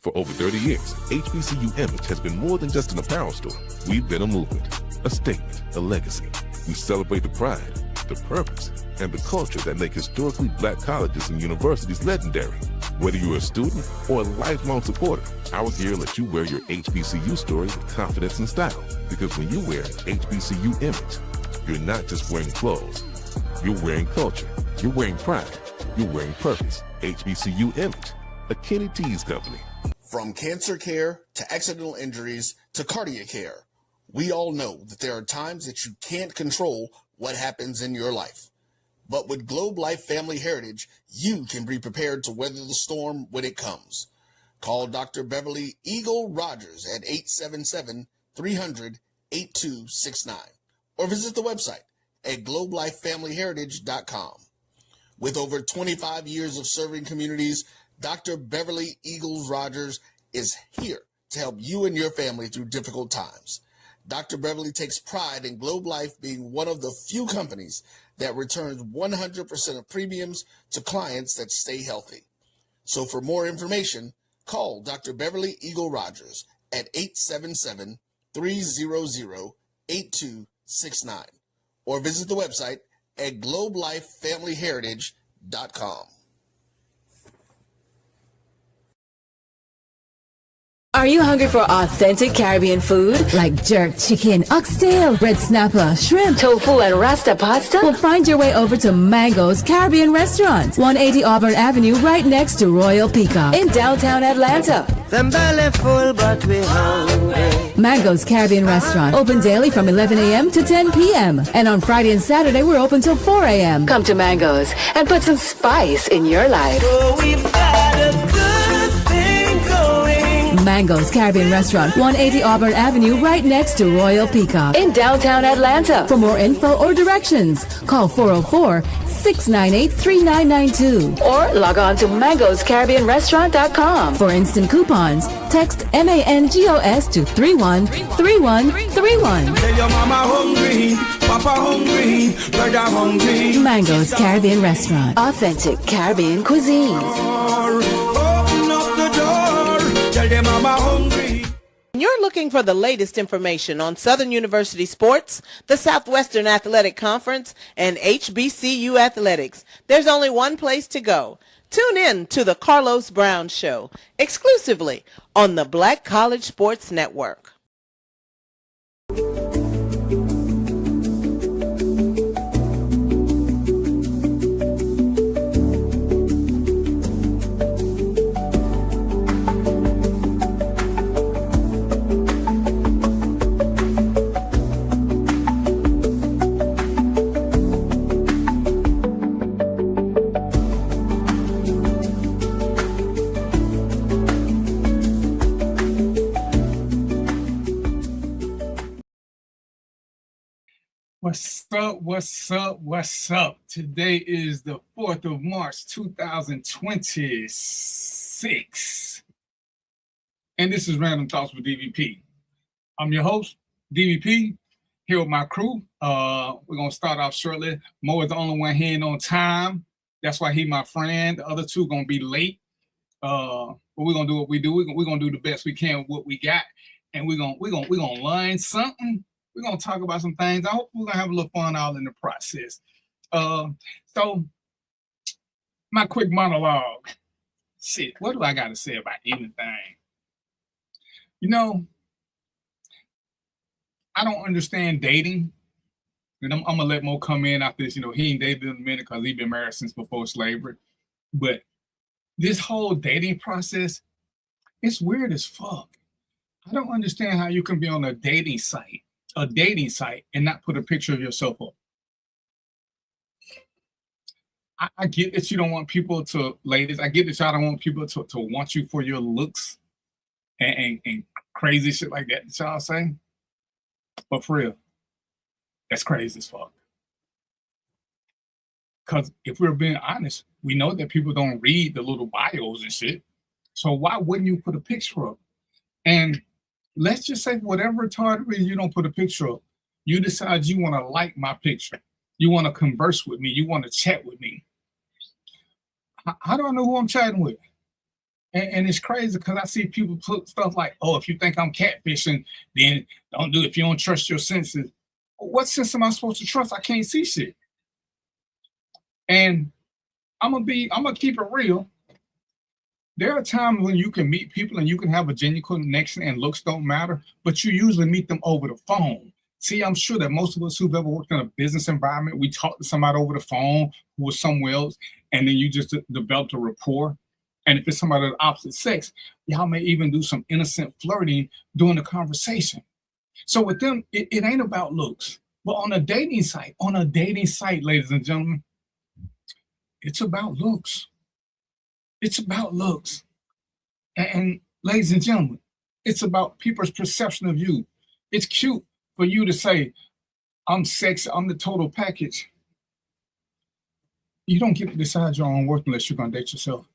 For over 30 years, HBCU Image has been more than just an apparel store. We've been a movement, a statement, a legacy. We celebrate the pride, the purpose, and the culture that make historically black colleges and universities legendary. Whether you're a student or a lifelong supporter, our gear lets you wear your HBCU story with confidence and style. Because when you wear HBCU Image, you're not just wearing clothes. You're wearing culture. You're wearing pride. You're wearing purpose. HBCU Image, a Kenny T's company. From cancer care to accidental injuries to cardiac care, we all know that there are times that you can't control what happens in your life. But with Globe Life Family Heritage, you can be prepared to weather the storm when it comes. Call Dr. Beverly Eagle Rogers at 877-300-8269 or visit the website at globelifefamilyheritage.com. With over 25 years of serving communities, Dr. Beverly Eagles Rogers is here to help you and your family through difficult times. Dr. Beverly takes pride in Globe Life being one of the few companies that returns 100% of premiums to clients that stay healthy. So for more information, call Dr. Beverly Eagle Rogers at 877-300-8269 or visit the website at globelifefamilyheritage.com. Are you hungry for authentic Caribbean food like jerk chicken, oxtail, red snapper, shrimp, tofu, and rasta pasta? Well, find your way over to Mango's Caribbean Restaurant, 180 Auburn Avenue, right next to Royal Peacock in downtown Atlanta. Them belly full, but we hungry. Mango's Caribbean Restaurant, open daily from 11 a.m. to 10 p.m. And on Friday and Saturday, we're open till 4 a.m. Come to Mango's and put some spice in your life. So we've got a good thing going. Mango's Caribbean Restaurant, 180 Auburn Avenue, right next to Royal Peacock in downtown Atlanta. For more info or directions, call 404-698-3992 or log on to mangoscaribbeanrestaurant.com. For instant coupons, text MANGOS to 313131. Tell your mama hungry, papa hungry, brother hungry. Mango's Caribbean Restaurant, authentic Caribbean cuisine. Open up the door, tell your mama hungry. You're looking for the latest information on Southern University sports, the Southwestern Athletic Conference, and HBCU athletics. There's only one place to go. Tune in to the Carlos Brown Show, exclusively on the Black College Sports Network. What's up, what's up, what's up? Today is the 4th of March, 2026. And this is Random Thoughts with DVP. I'm your host, DVP, here with my crew. We're going to start off shortly. Mo is the only one here on time. That's why he's my friend. The other two going to be late. But we're going to do what we do. We're going to do the best we can with what we got. And we're going to learn something. We're going to talk about some things. I hope we're going to have a little fun all in the process. So my quick monologue. Shit, what do I got to say about anything? You know, I don't understand dating. And I'm going to let Mo come in after this. You know, he ain't dated in a minute because he's been married since before slavery. But this whole dating process, it's weird as fuck. I don't understand how you can be on a dating site and not put a picture of yourself up. I get that you don't want people to, ladies, I get that y'all don't want people to want you for your looks and crazy shit like that y'all say. But for real, that's crazy as fuck. Because if we're being honest, we know that people don't read the little bios and shit. So why wouldn't you put a picture up? And let's just say whatever retarded reason you don't put a picture up, you decide you want to like my picture. You want to converse with me. You want to chat with me. How do I know who I'm chatting with? And it's crazy because I see people put stuff like, oh, if you think I'm catfishing, then don't do it if you don't trust your senses. What sense am I supposed to trust? I can't see shit. And I'm gonna keep it real. There are times when you can meet people and you can have a genuine connection and looks don't matter, but you usually meet them over the phone. See, I'm sure that most of us who've ever worked in a business environment, we talked to somebody over the phone who was somewhere else, and then you just developed a rapport. And if it's somebody of the opposite sex, y'all may even do some innocent flirting during the conversation. So with them, it ain't about looks. But on a dating site, ladies and gentlemen, it's about looks. It's about looks. And ladies and gentlemen, it's about people's perception of you. It's cute for you to say, I'm sexy, I'm the total package. You don't get to decide your own worth unless you're going to date yourself.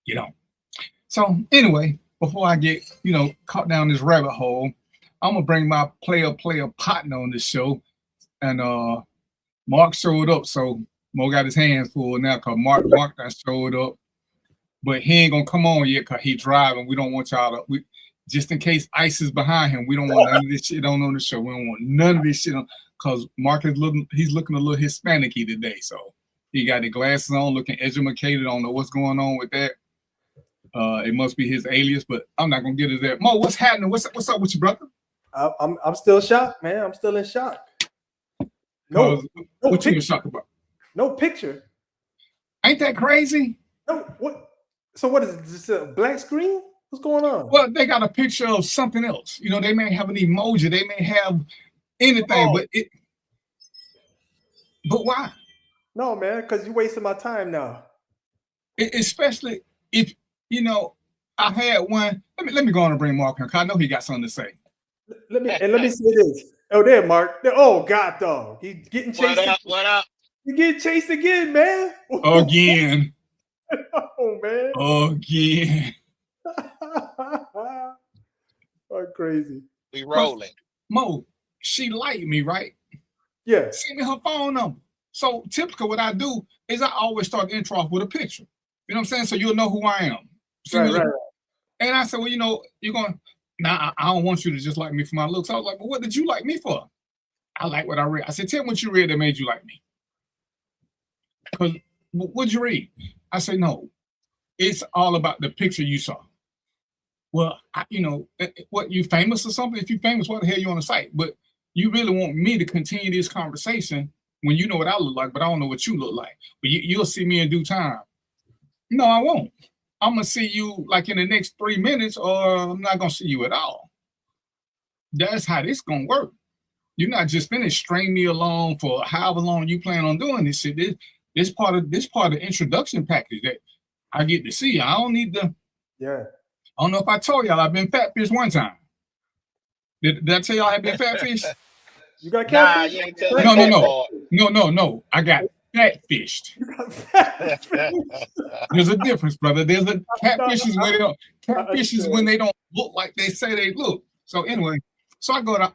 You don't. So anyway, before I get, caught down this rabbit hole, I'm going to bring my player partner on this show. And Mark showed up, so Mo got his hands full now because Mark done showed up. But he ain't going to come on yet because he's driving. We don't want y'all to, just in case ICE is behind him, we don't want none of this shit on the show. We don't want none of this shit on, because Mark is he's looking a little Hispanic-y today. So he got the glasses on, looking educated. I don't know what's going on with that. It must be his alias, but I'm not going to get it there. Mo, what's happening? What's up with you, brother? I'm still shocked, man. I'm still in shock. No what you in shock about? No picture. Ain't that crazy? No. What? So what is this? A black screen? What's going on? Well, they got a picture of something else. They may have an emoji. They may have anything, but why? No, man, because you're wasting my time now. Especially if I had one. Let me go on and bring Mark here, because I know he got something to say. Let me say this. Oh, there, Mark. Oh, God, dog. He's getting chased. What up? You getting chased again, man. Again. Oh, man. Again. Oh, crazy. We rolling. Mo, she liked me, right? Yeah. Send me her phone number. So typically what I do is I always start the intro off with a picture. You know what I'm saying? So you'll know who I am. Right. And I said, well, you're going, I don't want you to just like me for my looks. I was like, but what did you like me for? I like what I read. I said, tell me what you read that made you like me. Because what'd you read? I said, no, it's all about the picture you saw. Well, what, you famous or something? If you famous, what the hell you on the site? But you really want me to continue this conversation when you know what I look like, but I don't know what you look like. But you'll see me in due time. No, I won't. I'm going to see you like in the next 3 minutes, or I'm not going to see you at all. That's how this going to work. You're not just going to string me along for however long you plan on doing this shit. This part of the introduction package that I get to see. I don't need to. Yeah. I don't know if I told y'all I've been fatfished one time. Did I tell y'all I've been fatfished? You got Nah, catfish? you ain't telling No. I got fatfished. There's a difference, brother. There's a catfish is when they don't. Catfish is when they don't look like they say they look. So anyway, so I go to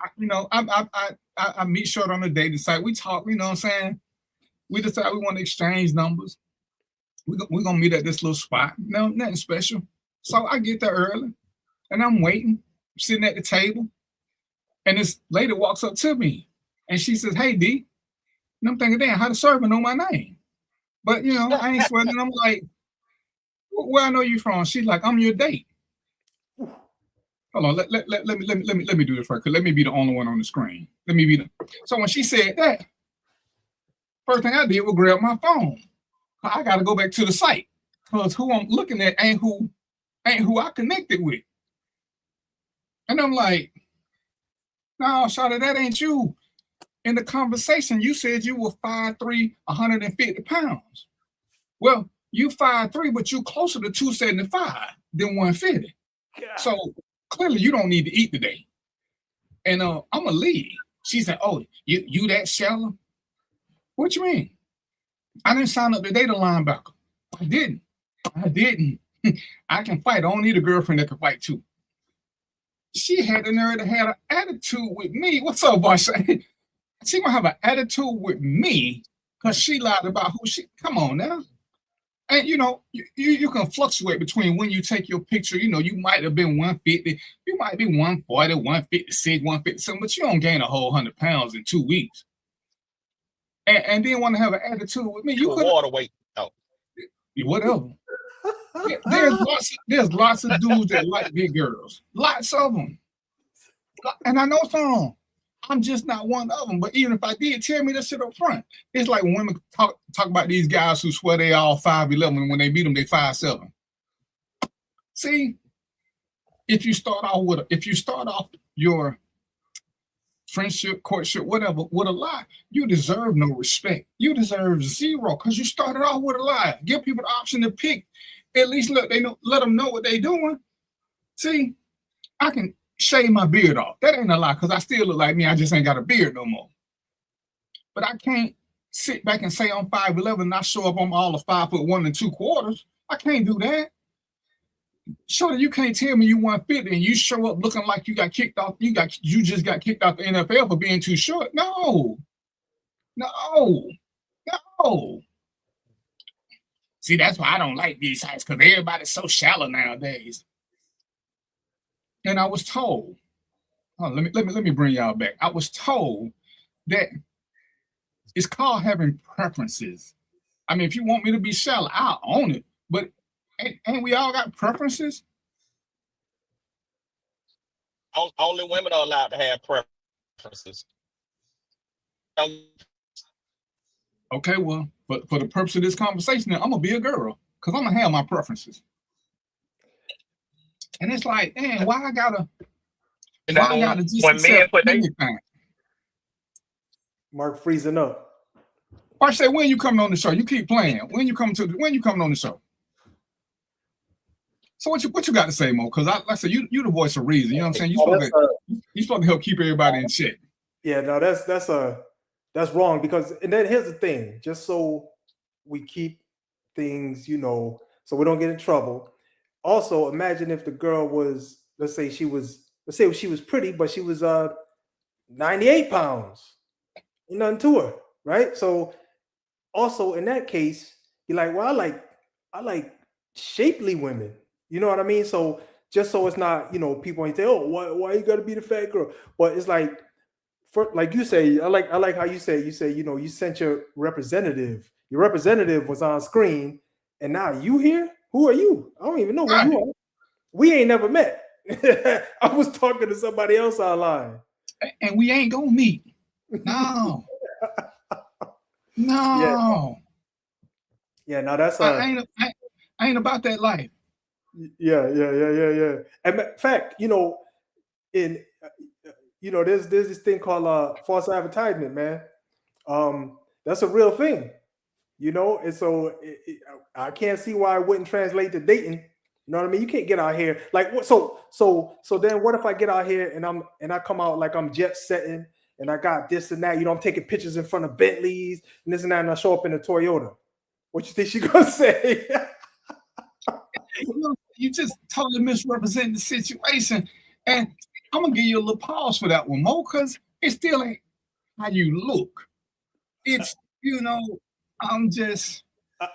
I meet Short on the dating site. We talk. You know what I'm saying? We decide we want to exchange numbers. We're gonna meet at this little spot. No, nothing special. So I get there early, and I'm waiting, sitting at the table, and this lady walks up to me, and she says, "Hey, D." And I'm thinking, damn, how the server know my name? But I ain't sweating. I'm like, where I know you from? She's like, I'm your date. Hold on, let me do this right. Cause let me be the only one on the screen. So when she said that, first thing I did was grab my phone. I got to go back to the site because who I'm looking at ain't who I connected with. And I'm like, no, Shawty, that ain't you. In the conversation, you said you were 5'3", 150 pounds. Well, you 5'3", but you closer to 275 than 150. God. So clearly you don't need to eat today. And I'm gonna leave. She said, oh, you that shallow? What you mean? I didn't sign up to date a linebacker. I didn't. I can fight. I don't need a girlfriend that can fight too. She had the nerve to have an attitude with me. What's up, boss? She gonna have an attitude with me because she lied about who she. Come on now. And you can fluctuate between when you take your picture. You might have been 150, you might be 140, 156, 157, but you don't gain a whole 100 pounds in 2 weeks. And then want to have an attitude with me. You could water weight. Oh, whatever. There's lots of dudes that like big girls. Lots of them. And I know some. I'm just not one of them. But even if I did, tell me that shit up front. It's like when women talk about these guys who swear they all 5'11", and when they meet them, they 5'7". See, if you start off your friendship, courtship, whatever, with a lie, you deserve no respect. You deserve zero because you started off with a lie. Give people the option to pick. At least let them know what they're doing. See, I can shave my beard off. That ain't a lie because I still look like me. I just ain't got a beard no more. But I can't sit back and say I'm 5'11" and I show up on all of 5'1"2/4. I can't do that. Shorty, you can't tell me you 150 and you show up looking like you got kicked off. You just got kicked out the NFL for being too short. No. See, that's why I don't like these sites because everybody's so shallow nowadays. And I was told, let me bring y'all back. I was told that it's called having preferences. I mean, if you want me to be shallow, I'll own it. But ain't we all got preferences? only women are allowed to have preferences. Okay, well, for the purpose of this conversation, I'm gonna be a girl because I'm gonna have my preferences. And it's like, man, why I gotta just when men put anything? Mark freezing up. I say, when you coming on the show? You keep playing. When you coming on the show? So what you got to say, Mo? Because like I said, you the voice of reason. You know what I'm saying? You supposed to help keep everybody in check. Yeah, no, that's wrong because and then here's the thing, just so we keep things, so we don't get in trouble. Also, imagine if the girl was, let's say she was pretty, but she was 98 pounds. Nothing to her, right? So also in that case, you're like, well, I like shapely women. You know what I mean? So just so it's not, people ain't say, oh, why you gotta be the fat girl? But it's like, like you say, I like how you say, you sent your representative. Your representative was on screen, and now you here? Who are you? I don't even know who you are. We ain't never met. I was talking to somebody else online. And we ain't gonna meet. No. No. Yeah, no, that's I ain't about that life. Yeah. And in fact, there's this thing called false advertisement, man. That's a real thing, and so I can't see why it wouldn't translate to dating. You know what I mean? You can't get out here like what? So then what if I get out here and I come out like I'm jet setting and I got this and that? I'm taking pictures in front of Bentleys and this and that, and I show up in a Toyota. What you think she gonna say? You just totally misrepresent the situation, and I'm gonna give you a little pause for that one, Mo, because it still ain't how you look. It's I'm just.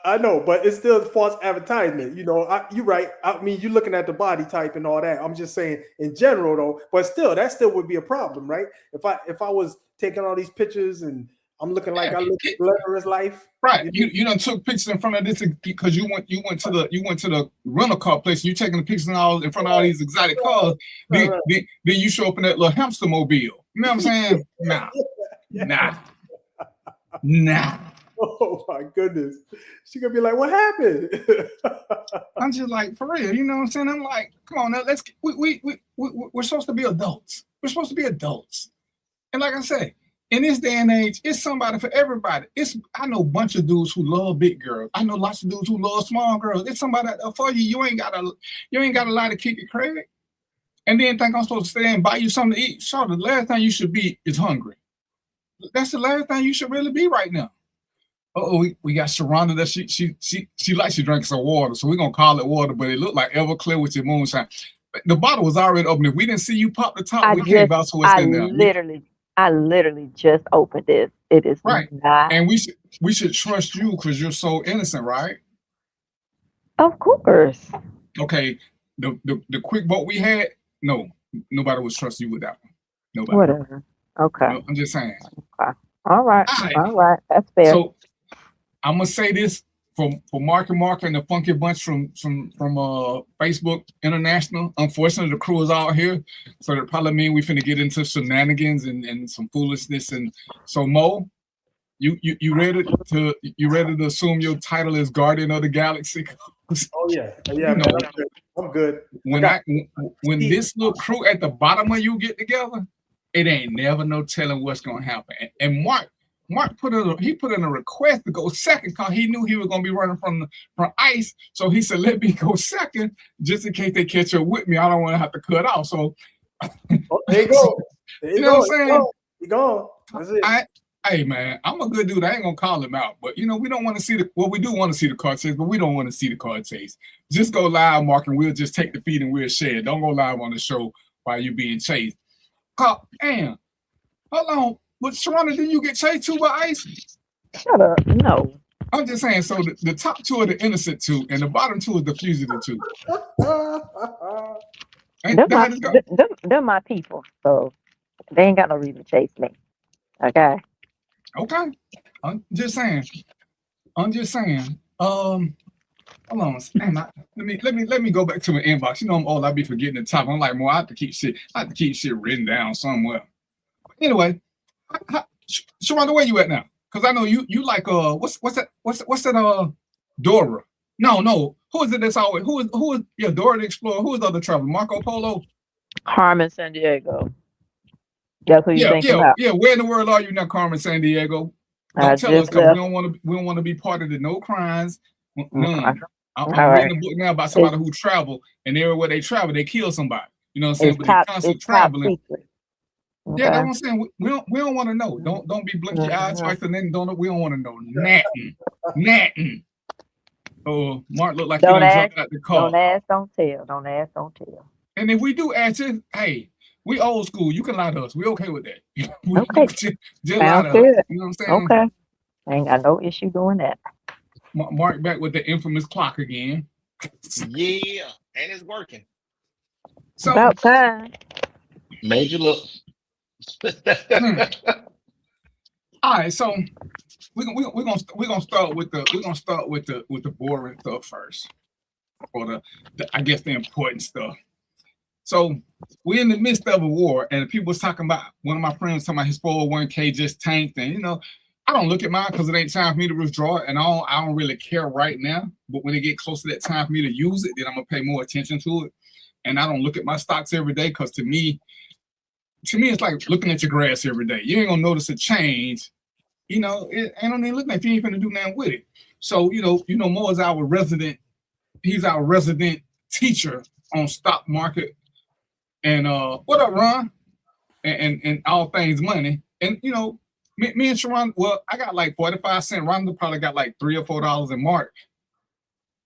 I know, but it's still false advertisement. You're right. I mean, you're looking at the body type and all that. I'm just saying in general, though. But still, that still would be a problem, right? If I was taking all these pictures and I'm looking like I look glamorous life, right? You done took pictures in front of this because you went to the rental car place. And you taking the pictures in front of all these exotic cars. Then you show up in that little hamster mobile. You know what I'm saying? Nah. Oh my goodness. She gonna be like, what happened? I'm just like, for real, you know what I'm saying? I'm like, come on now, we're supposed to be adults. We're supposed to be adults. And like I say, in this day and age, it's somebody for everybody. I know a bunch of dudes who love big girls. I know lots of dudes who love small girls. It's somebody for you. You ain't got a lot to kick it, Craig. And then think I'm supposed to stay and buy you something to eat. Sure, the last thing you should be is hungry. That's the last thing you should really be right now. We got Sharonda that she likes to drink some water, so we're gonna call it water, but it looked like Everclear with your moonshine. The bottle was already open. If we didn't see you pop the top, we can't vouch for what's in there. I literally just opened this. It is right, not. and we should trust you because you're so innocent, right? Of course. Okay, the quick vote we had, no, nobody was trusting you with that one. Nobody. Whatever. Okay. No, I'm just saying. Okay. All right. All right. All right. That's fair. So I'm gonna say this for Mark and the Funky Bunch from Facebook International. Unfortunately, the crew is out here, so that probably mean we finna get into shenanigans and some foolishness. And so Mo, you ready to assume your title is Guardian of the Galaxy? Oh yeah, You man, know, I'm good. When this little crew at the bottom of you get together, it ain't never no telling what's gonna happen. And Mark put in a request to go second because he knew he was gonna be running from ICE. So he said, "Let me go second, just in case they catch up with me. I don't want to have to cut off." So there you go. You know what I'm saying? You go. That's it. Hey man, I'm a good dude. I ain't gonna call him out, but you know we don't want to see we do want to see the car chase, but we don't want to see the car chase. Just go live, Mark, and we'll just take the feed and we'll share. Don't go live on the show while you're being chased. Damn, hold on. But Sharonda, didn't you get chased too by ICE? Shut up. No. I'm just saying. So the top two are the innocent two, and the bottom two is the fugitive two. They're my people, so they ain't got no reason to chase me. Okay. Okay. I'm just saying. Hold on. Let me go back to my inbox. You know I'm old. I be forgetting the top. I'm like, more. I have to keep shit written down somewhere. Anyway, Sharonda, where you at now? Because I know you like what's that Dora? No. Who is it that's always who is Dora the Explorer? Who is the other traveler? Marco Polo? Carmen Sandiego. That's who you think about. Yeah. Where in the world are you now, Carmen Sandiego? Don't tell us because we don't want to be part of the no crimes. None. I'm reading a book now about somebody who travel, and everywhere they travel, they kill somebody. You know what I'm saying? But they're constantly traveling. Okay. Yeah, that's what I'm saying. We don't want to know. Don't be blinking your eyes twice and then we don't want to know nothing. Oh, Mark looked like he done jumped out the car. Don't ask, don't tell. Don't ask, don't tell. And if we do ask it, hey, we old school. You can lie to us. We okay with that. Okay. just lie to us. You know what I'm saying? Okay. I ain't got no issue doing that. Mark back with the infamous clock again. Yeah, and it's working. So about time. Made you look. All right, so we're gonna start with the boring stuff first, or the I guess the important stuff. So we're in the midst of a war, and people was talking about, one of my friends was talking about his 401k just tanked, and you know, I don't look at mine because it ain't time for me to withdraw it, and I don't really care right now. But when it get close to that time for me to use it, then I'm gonna pay more attention to it. And I don't look at my stocks every day because to me, it's like looking at your grass every day. You ain't gonna notice a change. You know, it ain't even looking if you ain't gonna do nothing with it. So you know, Mo is our resident. He's our resident teacher on stock market. And what up, Ron? And all things money. And you know, me and Sharon, well, I got like 45 cents. Ron probably got like $3 or $4 in March.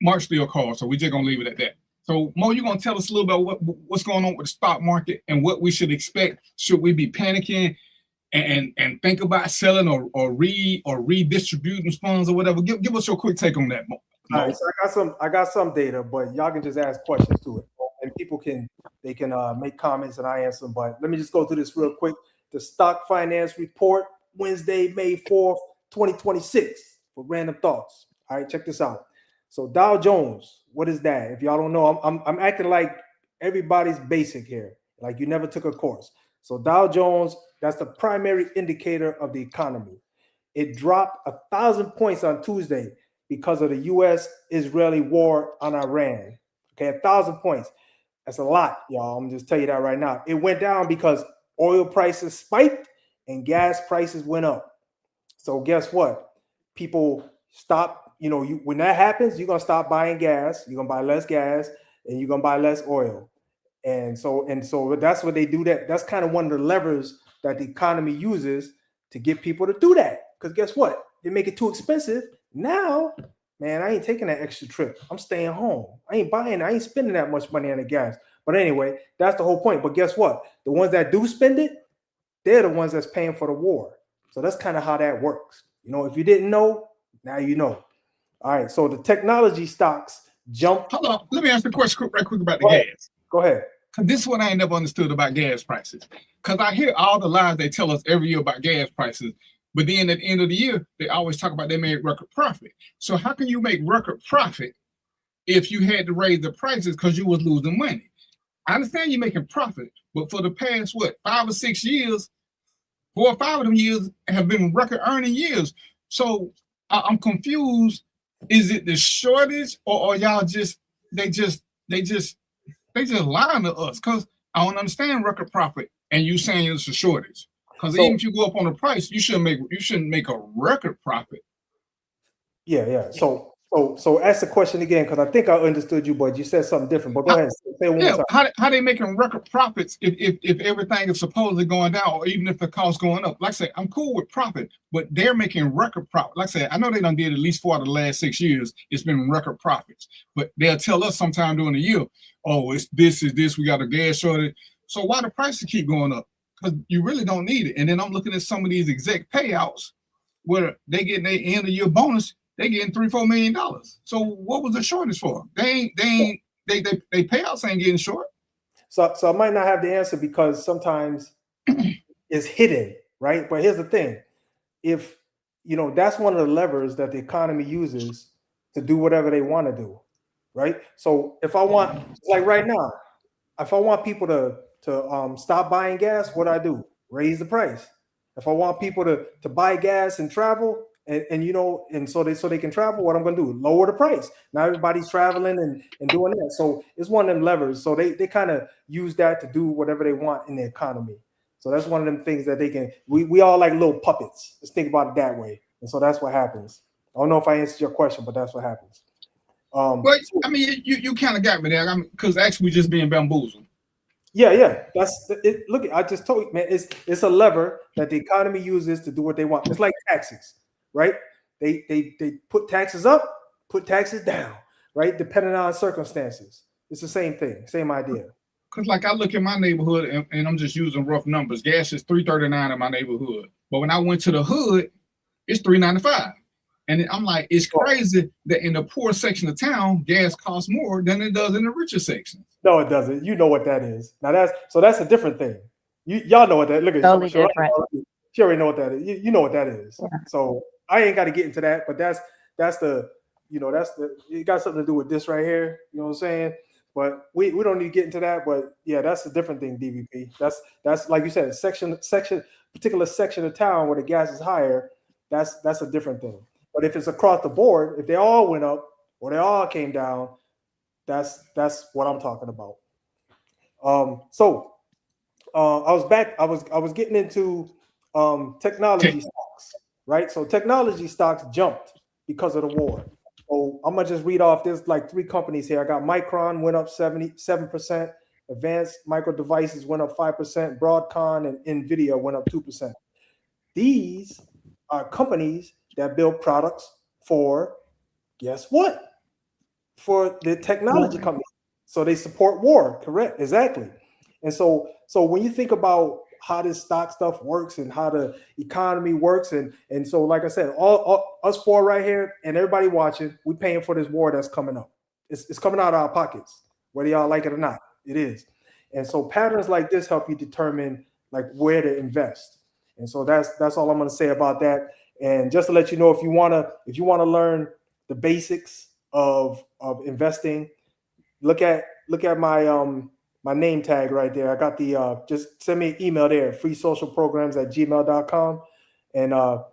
March still called, so we just gonna leave it at that. So Mo, you gonna tell us a little about what's going on with the stock market and what we should expect? Should we be panicking and think about selling or redistributing funds or whatever? Give us your quick take on that, Mo. All right, so I got some data, but y'all can just ask questions to it, and people can make comments and I answer them. But let me just go through this real quick. The Stock Finance Report, Wednesday, May 4th, 2026, for Random Thoughts. All right, check this out. So Dow Jones, what is that? If y'all don't know, I'm acting like everybody's basic here, like you never took a course. So Dow Jones, that's the primary indicator of the economy. It dropped 1,000 points on Tuesday because of the U.S.-Israeli war on Iran. Okay, 1,000 points. That's a lot, y'all. I'm just tell you that right now. It went down because oil prices spiked and gas prices went up. So guess what? People stop. You know, when that happens, you're gonna stop buying gas. You're gonna buy less gas, and you're gonna buy less oil. And so that's what they do. That's kind of one of the levers that the economy uses to get people to do that. Because guess what? They make it too expensive. Now, man, I ain't taking that extra trip. I'm staying home. I ain't spending that much money on the gas. But anyway, that's the whole point. But guess what? The ones that do spend it, they're the ones that's paying for the war. So that's kind of how that works. You know, if you didn't know, now you know. All right, so the technology stocks jumped. Hold on. Let me ask you a question right quick about the Go ahead. gas. Go ahead. Because this is what I ain't never understood about gas prices. Because I hear all the lies they tell us every year about gas prices, but then at the end of the year, they always talk about they made record profit. So how can you make record profit if you had to raise the prices because you was losing money? I understand you're making profit, but for the past, 5 or 6 years, 4 or 5 of them years have been record earning years. So I'm confused. Is it the shortage or y'all they just lying to us? Because I don't understand record profit and you saying it's a shortage. Because even if you go up on the price, you shouldn't make a record profit. Yeah. So ask the question again, because I think I understood you, but you said something different. But go ahead. Say it one more time. How they making record profits if everything is supposedly going down, or even if the cost going up? Like I say, I'm cool with profit, but they're making record profit. Like I said, I know they done did at least 4 out of the last 6 years. It's been record profits, but they'll tell us sometime during the year, oh, it's this, we got a gas shortage. So why the prices keep going up? Because you really don't need it. And then I'm looking at some of these exec payouts where they get their end of year bonus. They getting $3-4 million. So what was the shortage for? They payouts ain't getting short. So I might not have the answer because sometimes it's hidden, right? But here's the thing: if that's one of the levers that the economy uses to do whatever they want to do, right? So if I want, like right now, if I want people to stop buying gas, what do I do? Raise the price. If I want people to buy gas and travel, and so they can travel, what I'm going to do? Lower the price. Now everybody's traveling and doing that. So it's one of them levers. So they kind of use that to do whatever they want in the economy. So that's one of them things that they can. We all like little puppets. Let's think about it that way. And so that's what happens. I don't know if I answered your question, but that's what happens. But I mean, you kind of got me there. Because actually, we just being bamboozled. Yeah. That's it. Look, I just told you, man. It's a lever that the economy uses to do what they want. It's like taxes. Right? They put taxes up, put taxes down, right? Depending on circumstances. It's the same thing, same idea. Because like I look in my neighborhood and I'm just using rough numbers. Gas is $3.39 in my neighborhood. But when I went to the hood, it's $3.95. And I'm like, it's crazy that in the poor section of town, gas costs more than it does in the richer section. No, it doesn't. You know what that is. Now that's a different thing. Y'all know what that. Look at totally different. You already know what that is. You know what that is. Yeah. So I ain't got to get into that, but that's it got something to do with this right here. You know what I'm saying? But we don't need to get into that. But yeah, that's a different thing, DVP. That's like you said, particular section of town where the gas is higher. That's a different thing. But if it's across the board, if they all went up or they all came down, that's what I'm talking about. So I was getting into technology stocks. Right, so technology stocks jumped because of the war. So I'm gonna just read off. There's like 3 companies here. I got Micron went up 77%, Advanced Micro Devices went up 5%, Broadcom and Nvidia went up 2%. These are companies that build products for, guess what? For the technology companies. So they support war. Correct, exactly. And so when you think about how this stock stuff works and how the economy works. And so, like I said, all us 4 right here and everybody watching, we paying for this war that's coming up. It's coming out of our pockets, whether y'all like it or not. It is. And so patterns like this help you determine like where to invest. And so that's all I'm going to say about that. And just to let you know, if you want to learn the basics of investing, look at my name tag right there. I got the just send me an email there, freesocialprograms@gmail.com, and I'll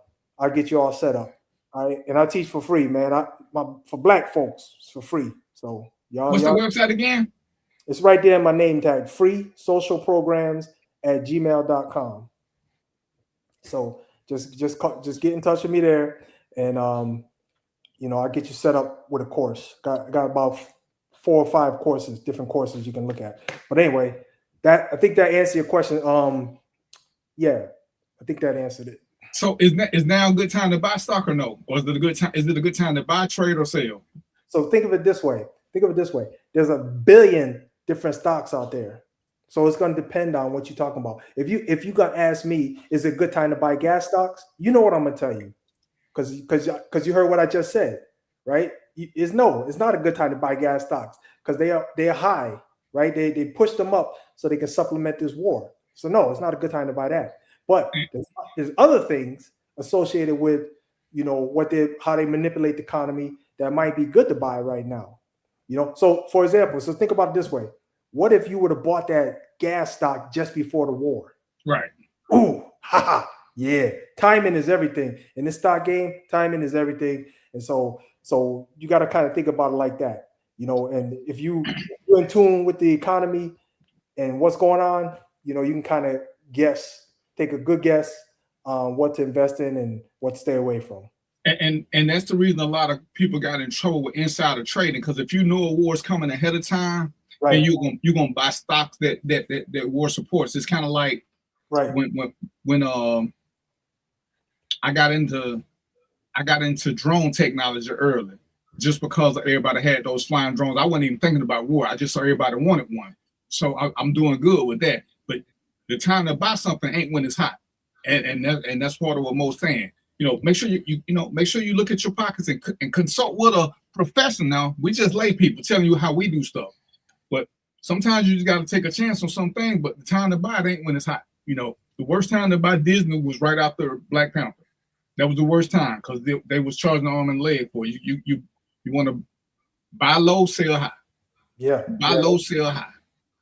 get you all set up. All right, and I teach for free, man. For black folks, it's for free. So what's the website again? It's right there in my name tag, freesocialprograms@gmail.com. So just get in touch with me there, and I'll get you set up with a course. Got about 4 or 5 courses, different courses you can look at. But anyway, I think that answered your question. Yeah, I think that answered it. So is now a good time to buy stock or no? Or is it a good time? Is it a good time to buy, trade, or sell? So think of it this way. There's a billion different stocks out there. So it's going to depend on what you're talking about. If you gonna ask me, is it a good time to buy gas stocks? You know what I'm gonna tell you, because you heard what I just said, right? it's not a good time to buy gas stocks because they're high, right? They push them up so they can supplement this war. So no, it's not a good time to buy that. But there's other things associated with, how they manipulate the economy that might be good to buy right now. So for example, so think about it this way. What if you would have bought that gas stock just before the war? Right. Ooh, haha. Yeah. Timing is everything. In this stock game, timing is everything. And so you got to kind of think about it like that. And if you're in tune with the economy and what's going on, you can kind of take a good guess on what to invest in and what to stay away from. And that's the reason a lot of people got in trouble with insider trading, because if you know a war's coming ahead of time, right, then you're gonna buy stocks that war supports. It's kind of like right when I got into drone technology early, just because everybody had those flying drones. I wasn't even thinking about war. I just saw everybody wanted one, so I'm doing good with that. But the time to buy something ain't when it's hot, and that's part of what Mo's saying. Make sure make sure you look at your pockets and consult with a professional. Now, we just lay people telling you how we do stuff, but sometimes you just got to take a chance on something. But the time to buy it ain't when it's hot. The worst time to buy Disney was right after Black Panther. That was the worst time because they was charging arm and leg for you. You want to buy low, sell high. Yeah. Buy low, sell high.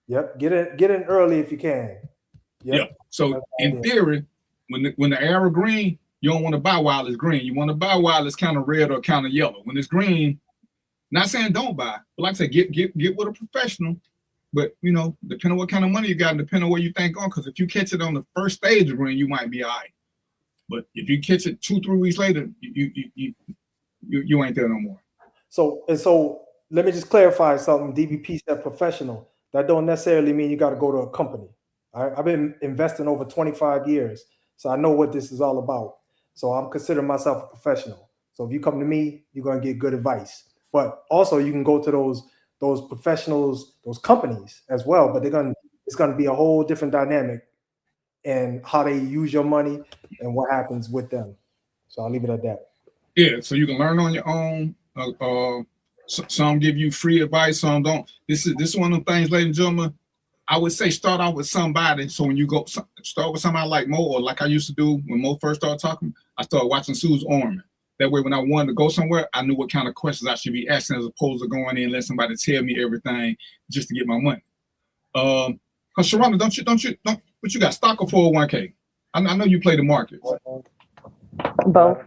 Yep. Get in early if you can. Yep. So in theory, when the arrow green, you don't want to buy while it's green. You want to buy while it's kind of red or kind of yellow. When it's green, not saying don't buy, but like I said, get with a professional. But depending on what kind of money you got, and depending on where you think on, because if you catch it on the first stage of green, you might be all right. But if you catch it 2-3 weeks later, you ain't there no more. So let me just clarify something. DVP said professional. That don't necessarily mean you got to go to a company. All right? I've been investing over 25 years, so I know what this is all about. So I'm considering myself a professional. So if you come to me, you're going to get good advice. But also you can go to those professionals, those companies as well. But it's going to be a whole different dynamic and how they use your money and what happens with them. So I'll leave it at that. Yeah, so you can learn on your own. Some give you free advice, some don't. This is one of the things, ladies and gentlemen. I would say start out with somebody. So when you go start with somebody like Mo, or like I used to do when Mo first started talking, I started watching Suze Orman. That way, when I wanted to go somewhere, I knew what kind of questions I should be asking, as opposed to going in and let somebody tell me everything just to get my money. Cause Sharonda, but you got stock or 401k? I know you play the markets. Both.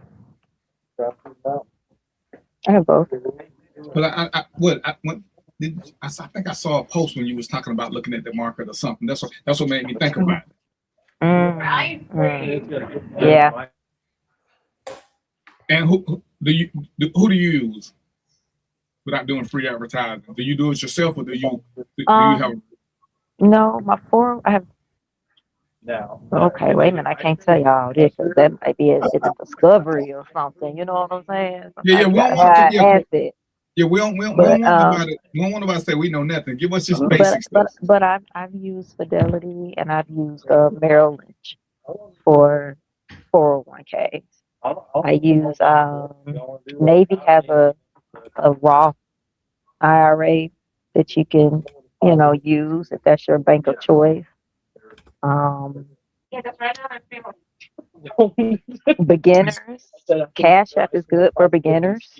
I have both. But I think I saw a post when you was talking about looking at the market or something. That's what made me think about it. Yeah. And who do you use without doing free advertising? Do you do it yourself, or do you have? No, my forum. I have. No. Okay, wait a minute. I can't tell y'all this because that might be a discovery or something. You know what I'm saying? Yeah, we don't want to. Yeah, we don't want nobody. We don't want nobody to say we know nothing. Give us just basic stuff. But I've used Fidelity and I've used Merrill Lynch for 401ks. I use Navy has a Roth IRA that you can use if that's your bank of choice. Beginners, Cash App is good for beginners.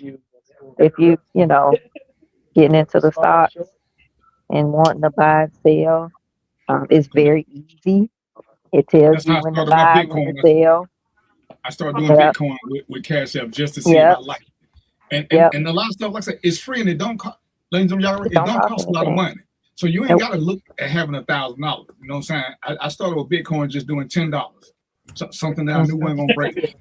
If you getting into the stocks and wanting to buy and sell, it's very easy. It tells you when to buy, when to sell. I started doing Bitcoin with Cash App just to see if I like it. And a lot of stuff, like I said, it's free and it don't cost, ladies and gentlemen, it don't cost a lot of money. So you ain't got to look at having $1,000. You know what I'm saying? I started with Bitcoin just doing $10. Something that I knew wasn't gonna break.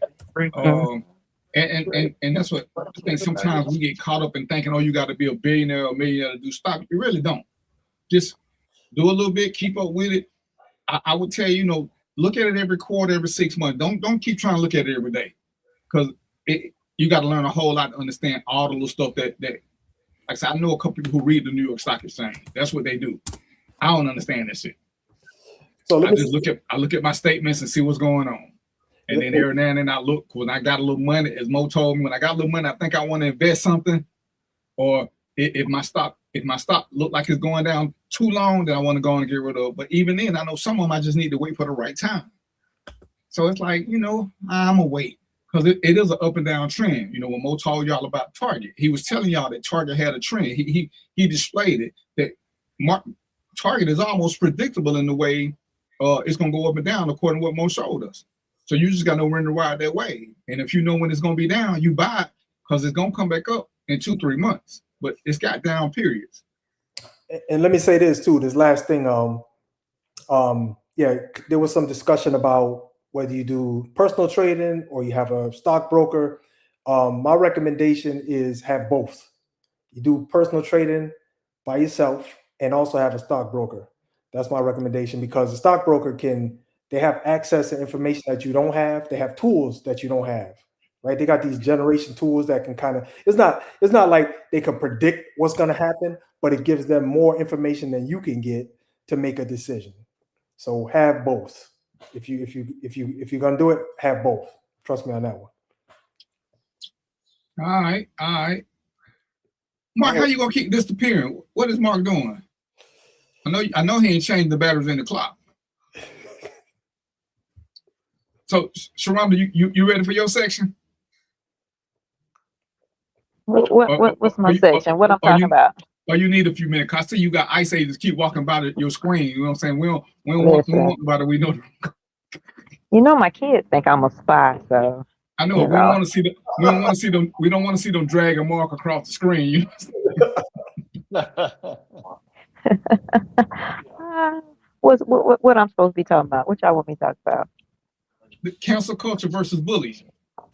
And that's what I think. Sometimes we get caught up in thinking, oh, you got to be a billionaire or millionaire to do stock. You really don't. Just do a little bit, keep up with it. I would tell you, look at it every quarter, every 6 months. Don't keep trying to look at it every day, because you got to learn a whole lot to understand all the little stuff that like I said, I know a couple people who read the New York Stock Exchange. That's what they do. I don't understand that shit. So I look at my statements and see what's going on. And then every now and then I look, when I got a little money, as Mo told me, when I got a little money, I think I want to invest something. or if my stock look like it's going down too long, then I want to go and get rid of. But even then, I know some of them I just need to wait for the right time. So it's like, I'm gonna wait because it is an up and down trend. When Mo told y'all about Target, he was telling y'all that Target had a trend. He displayed it that Target is almost predictable in the way it's gonna go up and down according to what Mo showed us. So you just gotta know when to ride that wave. And if you know when it's gonna be down, you buy it because it's gonna come back up in 2-3 months. But it's got down periods. And let me say this too. This last thing, there was some discussion about whether you do personal trading or you have a stockbroker. My recommendation is have both. You do personal trading by yourself and also have a stockbroker. That's my recommendation because the stockbroker they have access to information that you don't have. They have tools that you don't have, right? They got these generation tools that can it's not like they can predict what's going to happen, but it gives them more information than you can get to make a decision. So have both. If you're gonna do it, have both. Trust me on that one. All right. Mark, how you gonna keep disappearing? What is Mark doing? I know he ain't changed the batteries in the clock. So Sharonda, you ready for your section? What's my section? What I'm talking about? Or you need a few minutes. Cause I see you got Ice Ages keep walking by your screen. You know what I'm saying? We don't want about it. We know. My kids think I'm a spy, so I know. We don't want to see them. We don't want to see them. We don't want to see them drag a mark across the screen. What I'm supposed to be talking about? What y'all want me to talk about? The cancel culture versus bullying.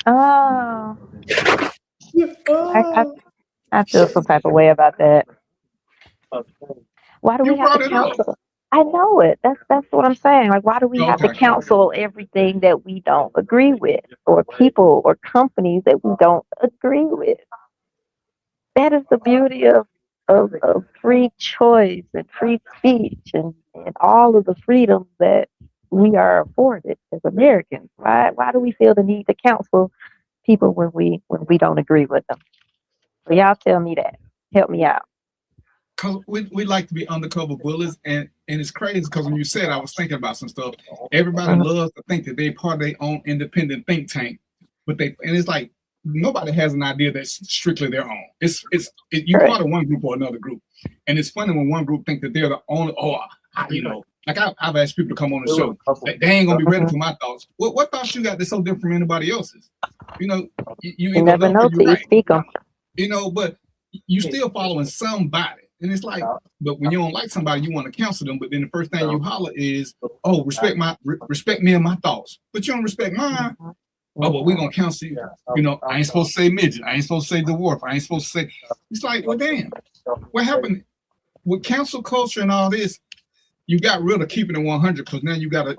Oh, I feel some type of way about that. Why do we have to counsel? I know it. That's what I'm saying. Like, why do we have to counsel everything that we don't agree with, or people or companies that we don't agree with? That is the beauty of free choice and free speech and all of the freedoms that we are afforded as Americans. Why do we feel the need to counsel people when we don't agree with them? So y'all tell me that. Help me out. Because we like to be undercover bullies, and it's crazy because when you said, I was thinking about some stuff. Everybody loves to think that they're part of their own independent think tank, and it's like nobody has an idea that's strictly their own. You're part of one group or another group, and it's funny when one group think that they're the only. Like I've asked people to come on the show, they ain't gonna be ready for my thoughts. What thoughts you got that's so different from anybody else's? You never know till you speak them. But you still following somebody. And it's like, but when you don't like somebody, you want to counsel them. But then the first thing you holler is, "Oh, respect me and my thoughts." But you don't respect mine. Oh, but we're gonna counsel you. I ain't supposed to say midget. I ain't supposed to say dwarf. I ain't supposed to say. It's like, well, damn. What happened with cancel culture and all this? You got rid of keeping it 100 because now you gotta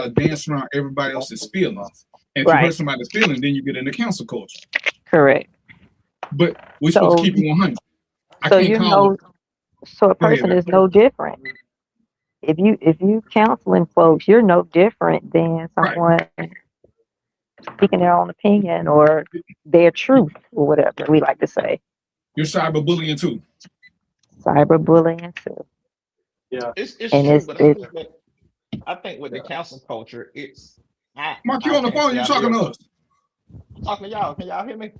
dance around everybody else's feelings. And if you hurt somebody's feeling, then you get into cancel culture. Correct. But we're supposed to keep it 100. So a person is no different. If you counseling folks, you're no different than someone speaking their own opinion or their truth or whatever we like to say. You're cyberbullying too. Cyberbullying too. Yeah, it's true. But I think with the cancel culture, Mark, you on the phone? You talking to us? I'm talking to y'all. Can y'all hear me?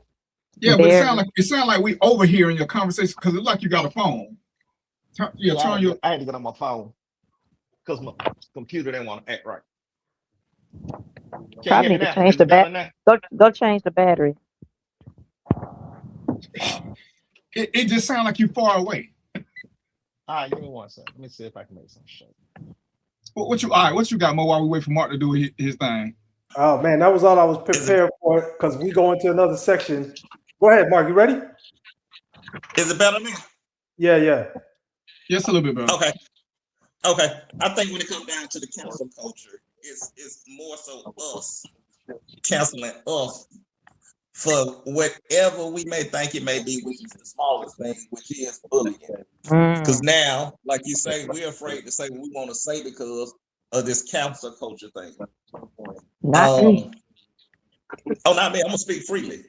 Yeah, but it sound like we overhearing your conversation because it's like you got a phone. I had to get on my phone because my computer didn't want to act right. Probably need to change the battery. Go change the battery. It just sounds like you far away. All right, give me 1 second. Let me see if I can make some shit. What you got, Mo, while we wait for Mark to do his thing? Oh man, that was all I was prepared for because we go into another section. Go ahead, Mark. You ready? Is it better now? Yeah. Yes, a little bit better. Okay. I think when it comes down to the cancel culture, it's more so us canceling us for whatever we may think it may be, which is the smallest thing, which is bullying. Because now, like you say, we're afraid to say what we want to say because of this cancel culture thing. Not me. Oh, not me. I'm gonna speak freely.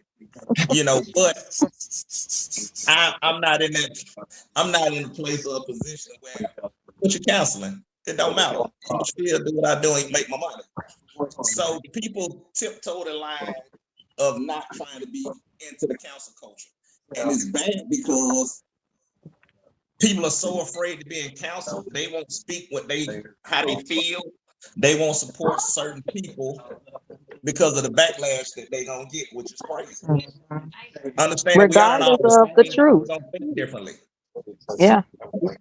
you know, but I'm not in that. I'm not in a place or a position where what you're counseling. It don't matter. I'm still do what I do and make my money. So people tiptoe the line of not trying to be into the counsel culture, and it's bad because people are so afraid to be in counsel. They won't speak how they feel. They won't support certain people because of the backlash that they gonna get, which is crazy. Understand? Regardless of the truth. We don't think differently. Yeah.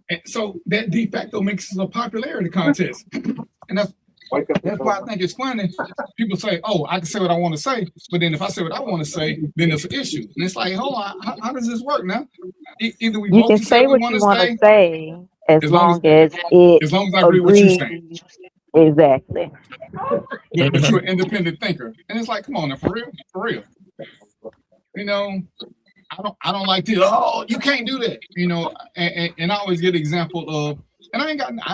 And so that de facto makes it a popularity contest. And that's why I think it's funny. People say, oh, I can say what I want to say, but then if I say what I want to say, then it's an issue. And it's like, hold on, how does this work now? Either we You both can say say what what we you want want to to say as long as it as long as I agree with you saying. Exactly. But you're an independent thinker. And it's like, come on now, for real. You know, I don't like this. Oh, you can't do that. You know, and I always get the example of, and I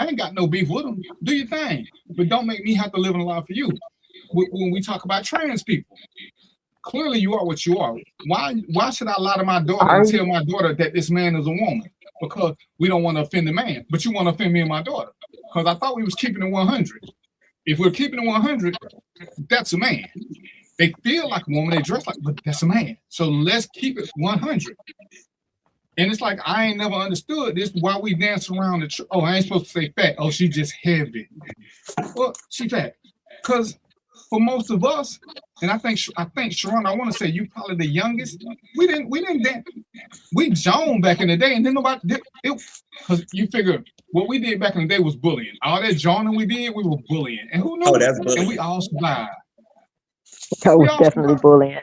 ain't got no beef with them. Do your thing, but don't make me have to live in a lie for you. When we talk about trans people, clearly you are what you are. Why should I lie to my daughter and tell my daughter that this man is a woman? Because we don't want to offend the man, but you want to offend me and my daughter. Because I thought we was keeping it 100. If we're keeping it 100, that's a man. They feel like a woman, they dress like, but that's a man. So let's keep it 100. And it's like, I ain't never understood this. Why we dance around oh, I ain't supposed to say fat. Oh, she just heavy. Well, she fat. Because for most of us, and I think Sharon, I want to say you probably the youngest. We didn't dance. We joned back in the day, and then nobody did it. Because you figure what we did back in the day was bullying. All that joning we did, we were bullying. And who knew? Oh, that's bullying. And we all survived. That was definitely bullying.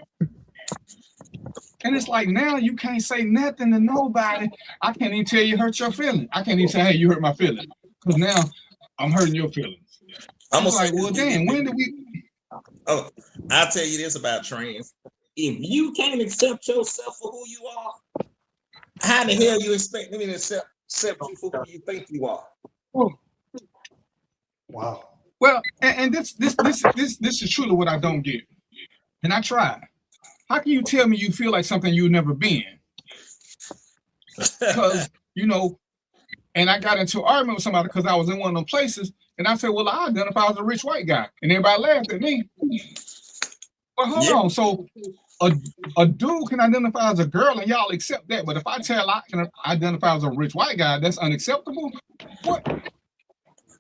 And it's like now you can't say nothing to nobody. I can't even tell you hurt your feelings. I can't even say, hey, you hurt my feelings. Because now I'm hurting your feelings. I'm like, well, damn, when did we? Oh, I'll tell you this about trans. If you can't accept yourself for who you are, how the hell you expect me to accept you for who you think you are? Wow. Well, and this is truly what I don't get. And I tried. How can you tell me you feel like something you've never been? Because, you know, and I got into an argument with somebody because I was in one of them places, and I said, well, I identify as a rich white guy. And everybody laughed at me. Well, hold on. So a dude can identify as a girl and y'all accept that. But if I tell I can identify as a rich white guy, that's unacceptable? What?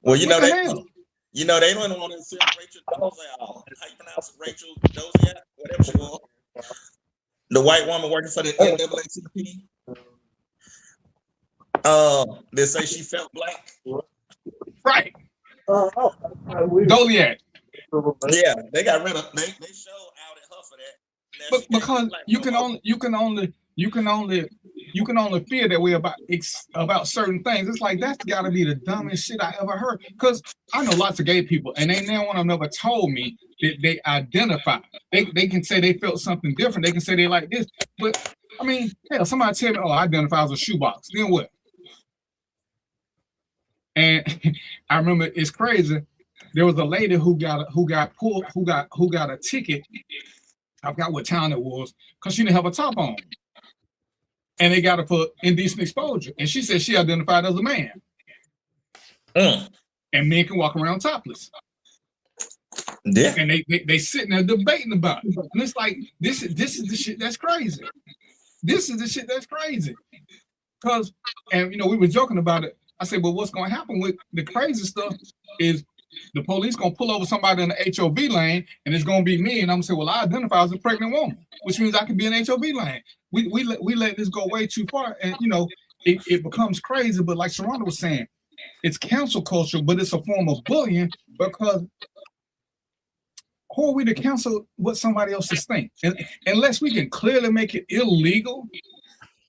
Well, you know, what the hell? You know, they don't want to accept Rachel Dolezal. How you pronounce it? Rachel Dolezal? Whatever she was. The white woman working for the NAACP. They say she felt black. Right. Doliak. Yeah, they got rid of. They showed out at her for that. But because you can only feel that way about certain things. It's like that's got to be the dumbest shit I ever heard. Because I know lots of gay people, and they never one of them ever told me that they identify. They can say they felt something different. They can say they like this. But I mean, hell, somebody tell me, oh, I identify as a shoebox. Then what? And I remember it's crazy. There was a lady who got a ticket. I forgot what town it was, because she didn't have a top on. And they got her for indecent exposure. And she said she identified as a man. And men can walk around topless. Yeah. And they sitting there debating about it. And it's like, this is the shit that's crazy. This is the shit that's crazy. Because, and you know, we were joking about it. I said, well, what's going to happen with the crazy stuff is the police going to pull over somebody in the HOV lane, and it's going to be me. And I'm going to say, well, I identify as a pregnant woman, which means I can be in HOV lane. We let this go way too far. And, you know, it becomes crazy. But like Sharonda was saying, it's cancel culture, but it's a form of bullying because who are we to cancel what somebody else think? And unless we can clearly make it illegal,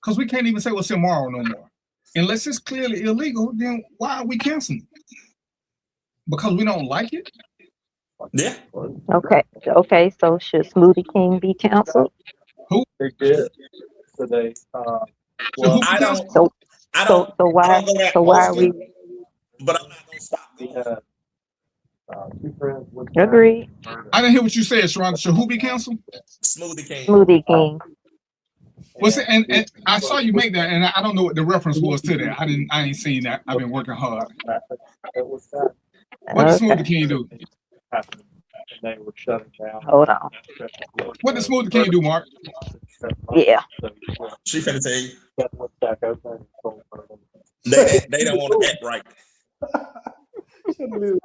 because we can't even say what's immoral no more. Unless it's clearly illegal, then why are we canceling it? Because we don't like it? Yeah. Okay. So should Smoothie King be canceled? Who? They did today. Well, I don't. So why are we? But I'm not gonna stop going. Two friends with Agreed. I didn't hear what you said, Sharonda. So who be canceled? Smoothie King. Smoothie King. What's it? And I saw you make that, and I don't know what the reference was to that. I ain't seen that. I've been working hard. What does Smoothie King do? They were shutting down. Hold on. What does Smoothie King do, Mark? Yeah. She finna tell you. Back open. They don't want to act right. No.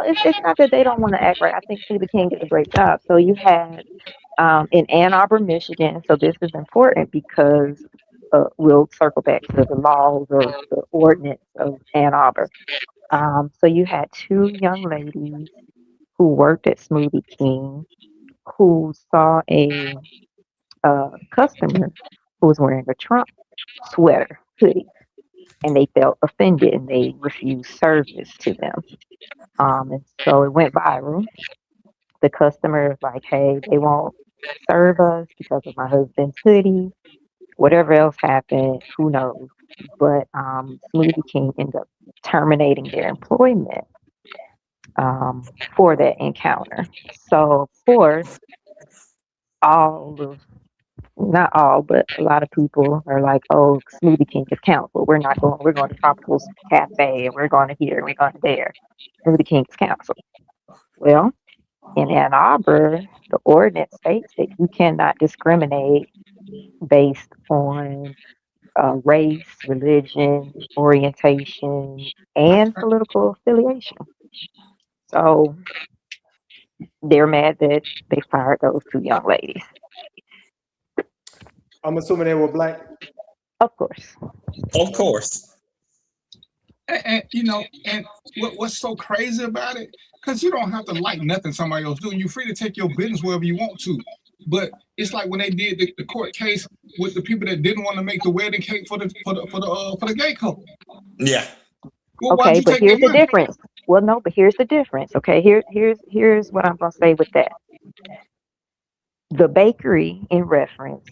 It's not that they don't want to act right. I think Smoothie King did a great job. So you had in Ann Arbor, Michigan. So this is important because we'll circle back to the laws or the ordinance of Ann Arbor. So you had two young ladies who worked at Smoothie King who saw a customer who was wearing a Trump sweater, hoodie, and they felt offended and they refused service to them. And so it went viral. The customer was like, hey, they won't serve us because of my husband's hoodie. Whatever else happened, who knows? But Smoothie King ended up terminating their employment for that encounter. So, of course, not all, but a lot of people are like, oh, Smoothie King is canceled. We're going to Tropical Cafe, and we're going to here, and we're going to there. Smoothie King is canceled. Well, in Ann Arbor, the ordinance states that you cannot discriminate based on race, religion, orientation, and political affiliation. So they're mad that they fired those two young ladies. I'm assuming they were black. Of course. Of course. And you know, and what's so crazy about it? Because you don't have to like nothing somebody else doing. You're free to take your business wherever you want to. But it's like when they did the court case with the people that didn't want to make the wedding cake for the gay couple. Yeah. Well, Okay, but here's the difference. Well, no, but here's the difference. Okay, here's what I'm gonna say with that. The bakery in reference,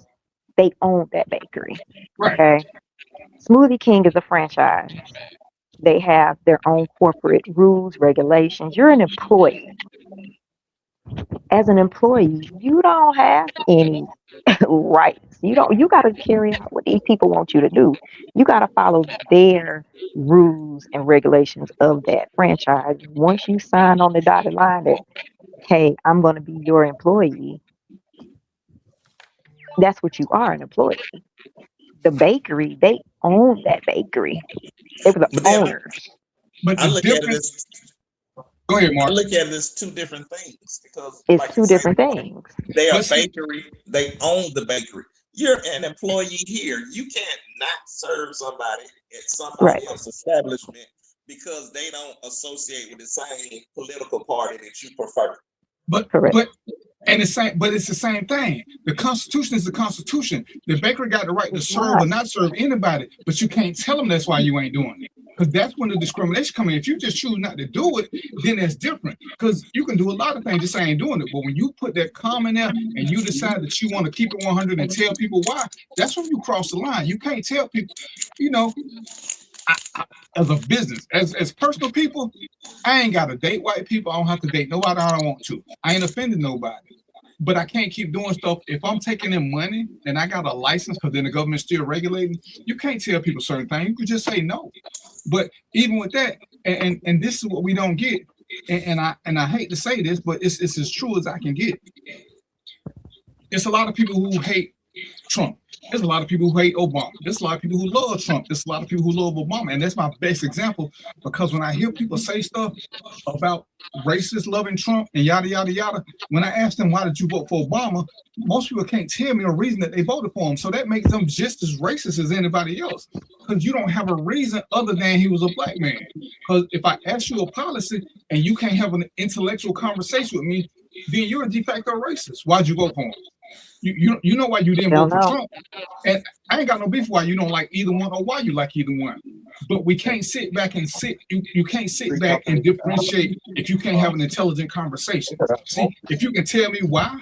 they own that bakery. Right. Okay. Smoothie King is a franchise. They have their own corporate rules, regulations. You're an employee. As an employee, you don't have any rights. You got to carry out what these people want you to do. You got to follow their rules and regulations of that franchise. Once you sign on the dotted line that, hey, I'm going to be your employee, that's what you are, an employee. The bakery, they own that bakery. They were the owners. But I look at it as, go ahead, Mark. I look at it as two different things because It's like two you said, different things. they are bakery. They own the bakery. You're an employee here. You can't not serve somebody at somebody else's establishment because they don't associate with the same political party that you prefer. But it's the same thing. The Constitution is the Constitution. The bakery got the right to serve or not serve anybody, but you can't tell them that's why you ain't doing it. Because that's when the discrimination comes in. If you just choose not to do it, then that's different. Because you can do a lot of things, just ain't doing it. But when you put that comment there and you decide that you want to keep it 100 and tell people why, that's when you cross the line. You can't tell people, you know, as a business, as personal people, I ain't got to date white people. I don't have to date nobody I don't want to. I ain't offending nobody. But I can't keep doing stuff. If I'm taking in money and I got a license, because then the government's still regulating, you can't tell people certain things. You can just say no. But even with that, and this is what we don't get, and I hate to say this, but it's as true as I can get. It's a lot of people who hate Trump. There's a lot of people who hate Obama. There's a lot of people who love Trump. There's a lot of people who love Obama. And that's my best example, because when I hear people say stuff about racists loving Trump and yada, yada, yada, when I ask them, why did you vote for Obama? Most people can't tell me a reason that they voted for him. So that makes them just as racist as anybody else, because you don't have a reason other than he was a black man. Because if I ask you a policy and you can't have an intellectual conversation with me, then you're a de facto racist. Why'd you vote for him? You know why you didn't vote for Trump, and I ain't got no beef why you don't like either one or why you like either one. But we can't sit back and you can't sit back and differentiate if you can't have an intelligent conversation. See, if you can tell me why,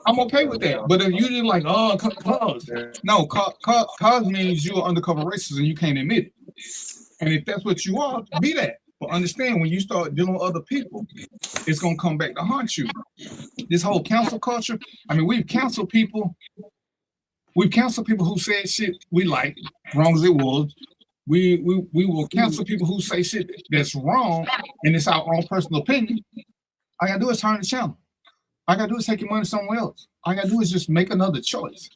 I'm okay with that. But if you just like, oh, cause means you're undercover racist and you can't admit it. And if that's what you are, be that. But understand, when you start dealing with other people, it's gonna come back to haunt you. This whole cancel culture. I mean, we've canceled people. We've canceled people who said shit we like, wrong as it was. We will cancel people who say shit that's wrong, and it's our own personal opinion. All I gotta do is turn the channel. All I gotta do is take your money somewhere else. All I gotta do is just make another choice.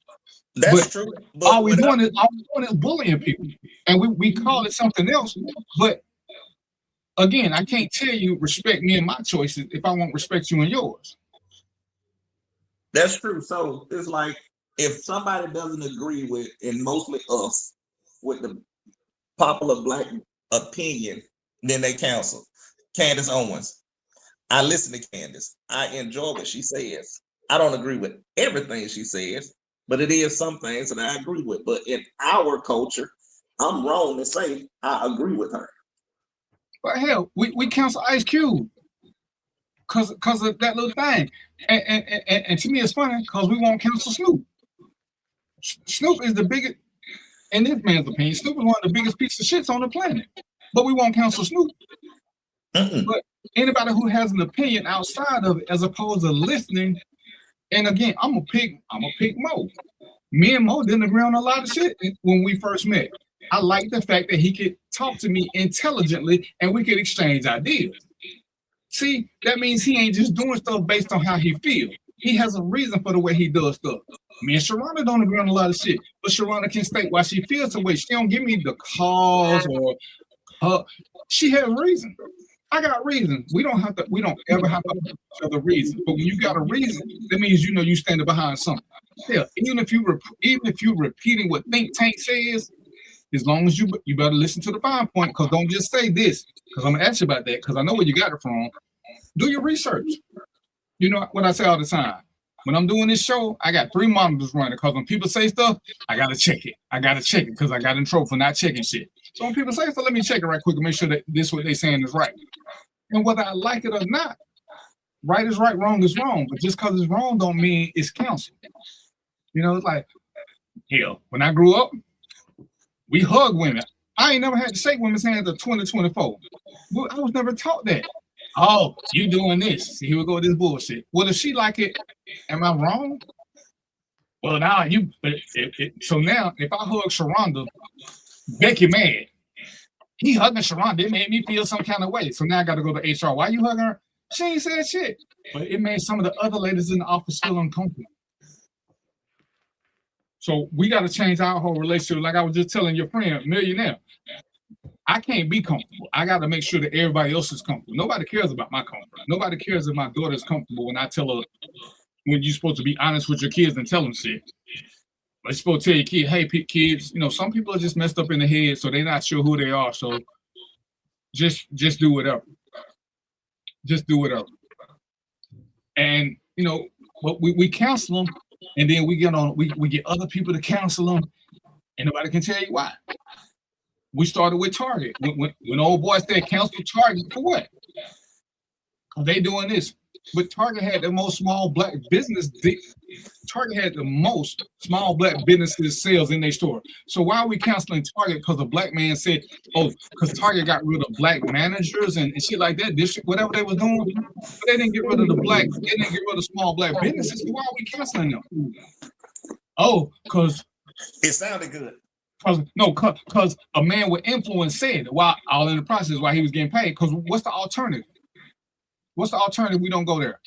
That's true. But all we're doing is bullying people, and we call it something else. But again, I can't tell you respect me and my choices if I won't respect you and yours. That's true. So it's like if somebody doesn't agree with, and mostly us, with the popular Black opinion, then they cancel. Candace Owens. I listen to Candace. I enjoy what she says. I don't agree with everything she says, but it is some things that I agree with. But in our culture, I'm wrong to say I agree with her. But hell, we cancel Ice Cube because of that little thing. And to me, it's funny because we won't cancel Snoop. Snoop is the biggest, in this man's opinion, Snoop is one of the biggest pieces of shits on the planet. But we won't cancel Snoop. But anybody who has an opinion outside of it, as opposed to listening, and again, I'm a pick Mo. Me and Mo didn't agree on a lot of shit when we first met. I like the fact that he could talk to me intelligently and we could exchange ideas. See, that means he ain't just doing stuff based on how he feels. He has a reason for the way he does stuff. Me and Sharona don't agree on a lot of shit, but Sharona can state why she feels the way. She don't give me the cause or she has reason. I got reason. We don't ever have to give each other reason. But when you got a reason, that means you know you standing behind something. Yeah, even if you're repeating what Think Tank says, as long as you better listen to the fine point, because don't just say this, because I'm gonna ask you about that, because I know where you got it from. Do your research. You know what I say all the time. When I'm doing this show, I got 3 monitors running, because when people say stuff, I gotta check it. Because I got in trouble for not checking shit. So when people say stuff, let me check it right quick and make sure that this what they're saying is right. And whether I like it or not, right is right, wrong is wrong. But just because it's wrong don't mean it's counsel. You know, it's like, hell, when I grew up, we hug women. I ain't never had to shake women's hands until 2024. I was never taught that. Oh, you doing this. See, here we go with this bullshit. Well, if she like it, am I wrong? Well, now so now if I hug Sharonda, Becky mad. He hugging Sharonda, it made me feel some kind of way. So now I got to go to HR. Why you hugging her? She ain't said shit. But it made some of the other ladies in the office feel uncomfortable. So we got to change our whole relationship. Like I was just telling your friend, Millionaire, I can't be comfortable. I got to make sure that everybody else is comfortable. Nobody cares about my comfort. Nobody cares if my daughter's comfortable when I tell her when you're supposed to be honest with your kids and tell them shit. But you're supposed to tell your kid, hey, kids, you know, some people are just messed up in the head, so they're not sure who they are. So just do whatever. Just do whatever. And, you know, but we counsel them, and then we get other people to counsel them, and nobody can tell you why. We started with Target. When old boy said cancel Target for what? Because they doing this. But Target had the most small black business. Target had the most small black businesses sales in their store. So why are we canceling Target? Because a black man said, oh, because Target got rid of black managers and shit like that, whatever they was doing. But they didn't get rid of they didn't get rid of small black businesses. So why are we canceling them? Oh, because it sounded good. Because a man with influence said it while all in the process while he was getting paid. Because what's the alternative? What's the alternative? We don't go there.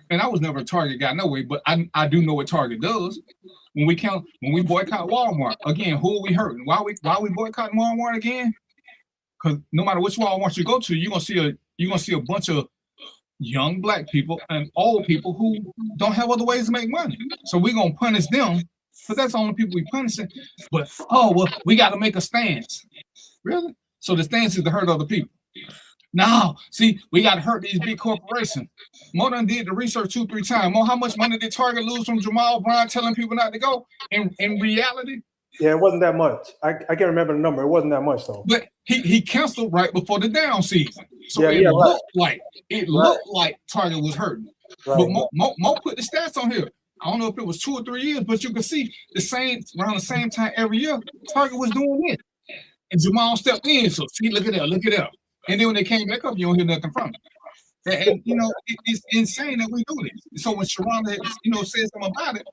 And I was never a Target guy, no way, but I do know what Target does. When we boycott Walmart, again, who are we hurting? Why we boycotting Walmart again? Because no matter which Walmart you go to, you're gonna see a bunch of young black people and old people who don't have other ways to make money. So we're gonna punish them, but that's the only people we punishing. But we gotta make a stance. Really? So the stance is to hurt other people. No, see, we got to hurt these big corporations. Mo done did the research 2-3 times. Mo, how much money did Target lose from Jamal Brown telling people not to go? In reality? Yeah, it wasn't that much. I can't remember the number. It wasn't that much, though. But he canceled right before the down season. So it looked like Target was hurting. Right. But Mo put the stats on here. I don't know if it was 2 or 3 years, but you can see around the same time every year, Target was doing it. And Jamal stepped in. So see, look at that. And then when they came back up, you don't hear nothing from them. And you know, it's insane that we do this. So when Sharonda, says something about it,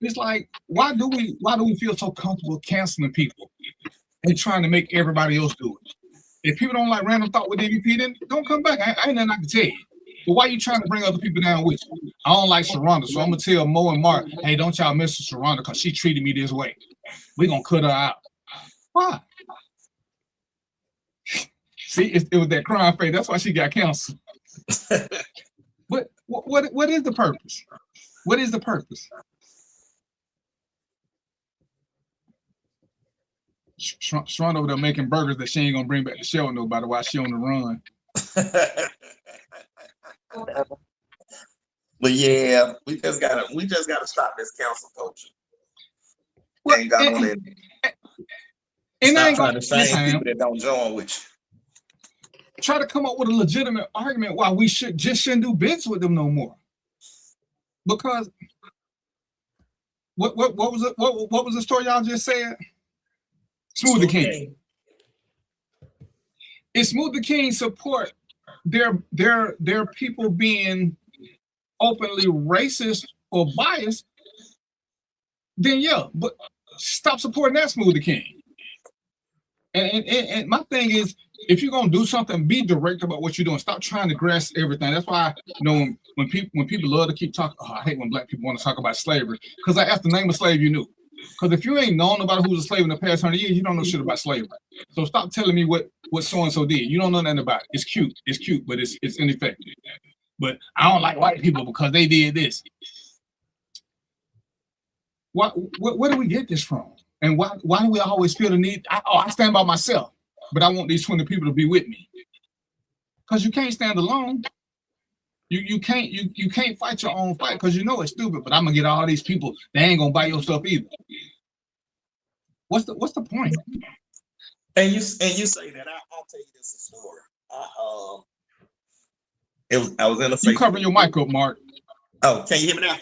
it's like, why do we feel so comfortable canceling people and trying to make everybody else do it? If people don't like Random Thought with DVP, then don't come back. I ain't nothing I can tell you. But why you trying to bring other people down with you? I don't like Sharonda, so I'm gonna tell Mo and Mark, hey, don't y'all mess with Sharonda because she treated me this way. We're gonna cut her out. Why? See, it was that crying face. That's why she got canceled. But what is the purpose? What is the purpose? Sharon over there making burgers that she ain't gonna bring back to show nobody while she on the run. But yeah, we just gotta stop this council culture. Well, ain't got no let and I stop ain't trying gonna to shame people that don't join with you. Try to come up with a legitimate argument why we shouldn't do bits with them no more. Because what was it? What was the story y'all just said? Smooth the King. If Smooth the King support their people being openly racist or biased, then yeah, but stop supporting that Smooth the King. And my thing is, if you're gonna do something, be direct about what you're doing. Stop trying to grasp everything. That's why when people love to keep talking, I hate when black people want to talk about slavery, because I asked the name of slave you knew. Because if you ain't known about who's a slave in the past 100 years, you don't know shit about slavery. So stop telling me what so and so did. You don't know nothing about it. It's cute, but it's ineffective. But I don't like white people because they did this. Where do we get this from? And why do we always feel the need? I stand by myself, but I want these 20 people to be with me. Because you can't stand alone. You can't fight your own fight because you know it's stupid. But I'm gonna get all these people. They ain't gonna buy your stuff either. What's the point? And you say that. I'll tell you this story. I was in a. You covering your mic up, Mark? Oh, can you hear me now?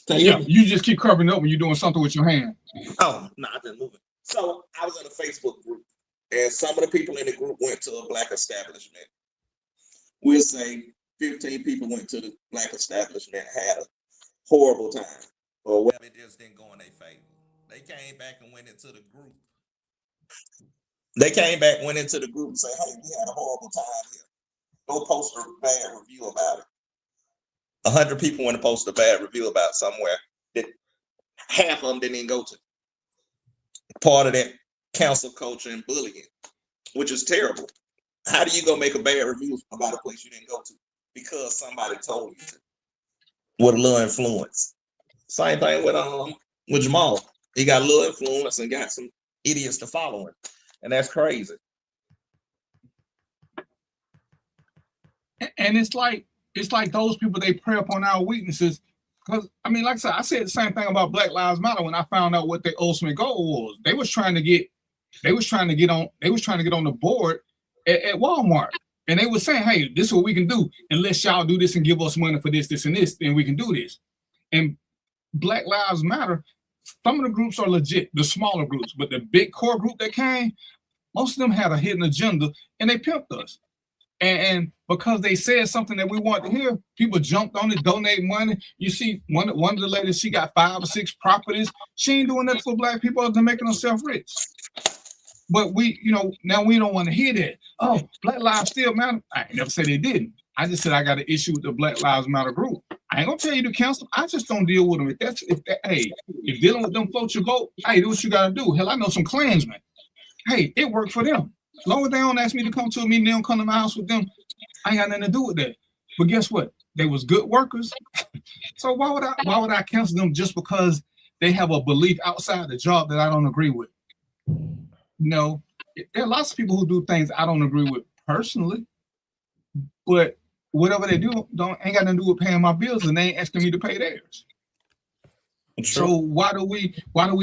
Yeah, you just keep covering it up when you're doing something with your hand. Oh, no, I've been moving. So I was in a Facebook group, and some of the people in the group went to a black establishment. We'll say 15 people went to the black establishment, had a horrible time, or whatever. It just didn't go in their favor. They came back and went into the group. And said, hey, we had a horrible time here. Go post a bad review about it. 100 people want to post a bad review about somewhere that half of them didn't even go to. Part of that cancel culture and bullying, which is terrible. How do you go make a bad review about a place you didn't go to because somebody told you to? With a little influence. Same thing with Jamal. He got a little influence and got some idiots to follow him, and that's crazy. And it's like those people, they prey upon our weaknesses. Because I mean, like I said the same thing about Black Lives Matter when I found out what their ultimate goal was. They was trying to get on the board at Walmart. And they were saying, hey, this is what we can do. Unless y'all do this and give us money for this, this, and this, then we can do this. And Black Lives Matter, some of the groups are legit, the smaller groups, but the big core group that came, most of them had a hidden agenda and they pimped us. And because they said something that we want to hear, people jumped on it, donate money. You see, one of the ladies, she got 5 or 6 properties. She ain't doing that for black people other than making herself rich. But now we don't want to hear that. Oh, Black Lives still matter. I ain't never said they didn't. I just said I got an issue with the Black Lives Matter group. I ain't gonna tell you to cancel. I just don't deal with them. If dealing with them floats your boat, hey, do what you gotta do. Hell, I know some Klansmen. Hey, it worked for them. As long as they don't ask me to come to a meeting, they don't come to my house with them. I ain't got nothing to do with that. But guess what? They was good workers. So why would I cancel them just because they have a belief outside the job that I don't agree with? No, there are lots of people who do things I don't agree with personally, but whatever they do ain't got nothing to do with paying my bills, and they ain't asking me to pay theirs. Sure. So why do we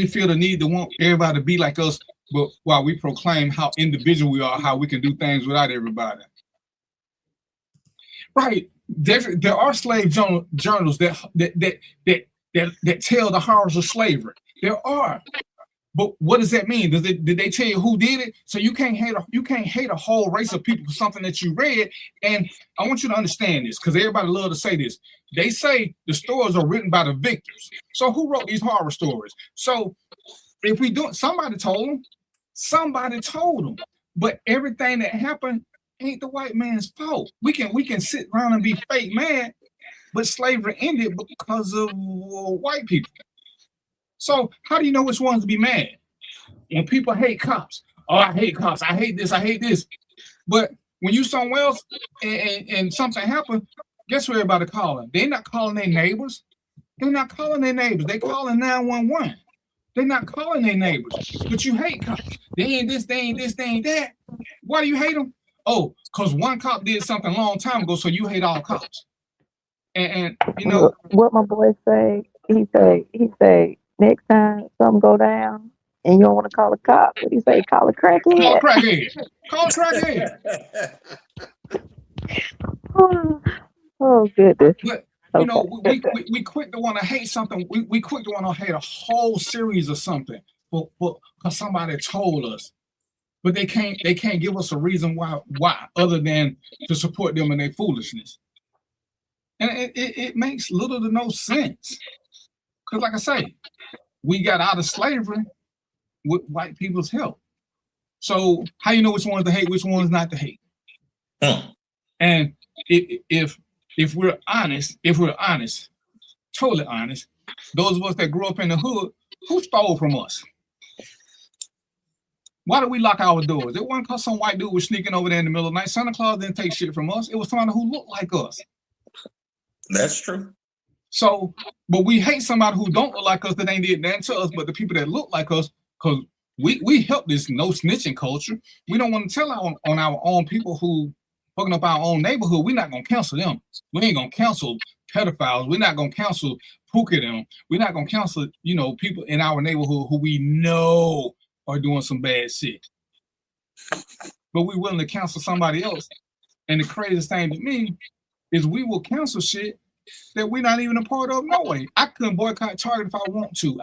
feel the need to want everybody to be like us, but while we proclaim how individual we are, how we can do things without everybody? Right. There are slave journals that tell the horrors of slavery. There are. But what does that mean? Did they tell you who did it? So you can't hate a whole race of people for something that you read. And I want you to understand this, because everybody love to say this. They say the stories are written by the victors. So who wrote these horror stories? So if we do, somebody told them. But everything that happened ain't the white man's fault. We can sit around and be fake mad, but slavery ended because of white people. So how do you know which ones to be mad? When people hate cops, oh, I hate cops, I hate this. But when you somewhere else and something happened, guess who everybody calling? They're not calling their neighbors. They're not calling their neighbors. They calling 911. They're not calling their neighbors. But you hate cops. They ain't this, they ain't that. Why do you hate them? Oh, because one cop did something a long time ago, so you hate all cops. And you know what my boy say? He say next time something go down and you don't want to call a cop, what do you say? Call a crackhead. Call a crackhead. Oh goodness. But you know, we quick to want to hate something. We quick to want to hate a whole series of something because somebody told us. But they can't give us a reason why other than to support them in their foolishness. And it makes little to no sense. Because like I say, we got out of slavery with white people's help. So how you know which ones to hate, which ones not to hate? And if we're honest, totally honest, those of us that grew up in the hood, who stole from us? Why did we lock our doors? It wasn't because some white dude was sneaking over there in the middle of the night. Santa Claus didn't take shit from us. It was somebody who looked like us. That's true. So, but we hate somebody who don't look like us that ain't did nothing to us, but the people that look like us, because we help this no snitching culture. We don't want to tell on our own people who fucking up our own neighborhood. We're not gonna counsel them. We ain't gonna counsel pedophiles. We're not gonna counsel pookie them. We're not gonna counsel, people in our neighborhood who we know are doing some bad shit. But we're willing to counsel somebody else. And the craziest thing to me is we will counsel shit that we're not even a part of no way. I couldn't boycott Target if I want to.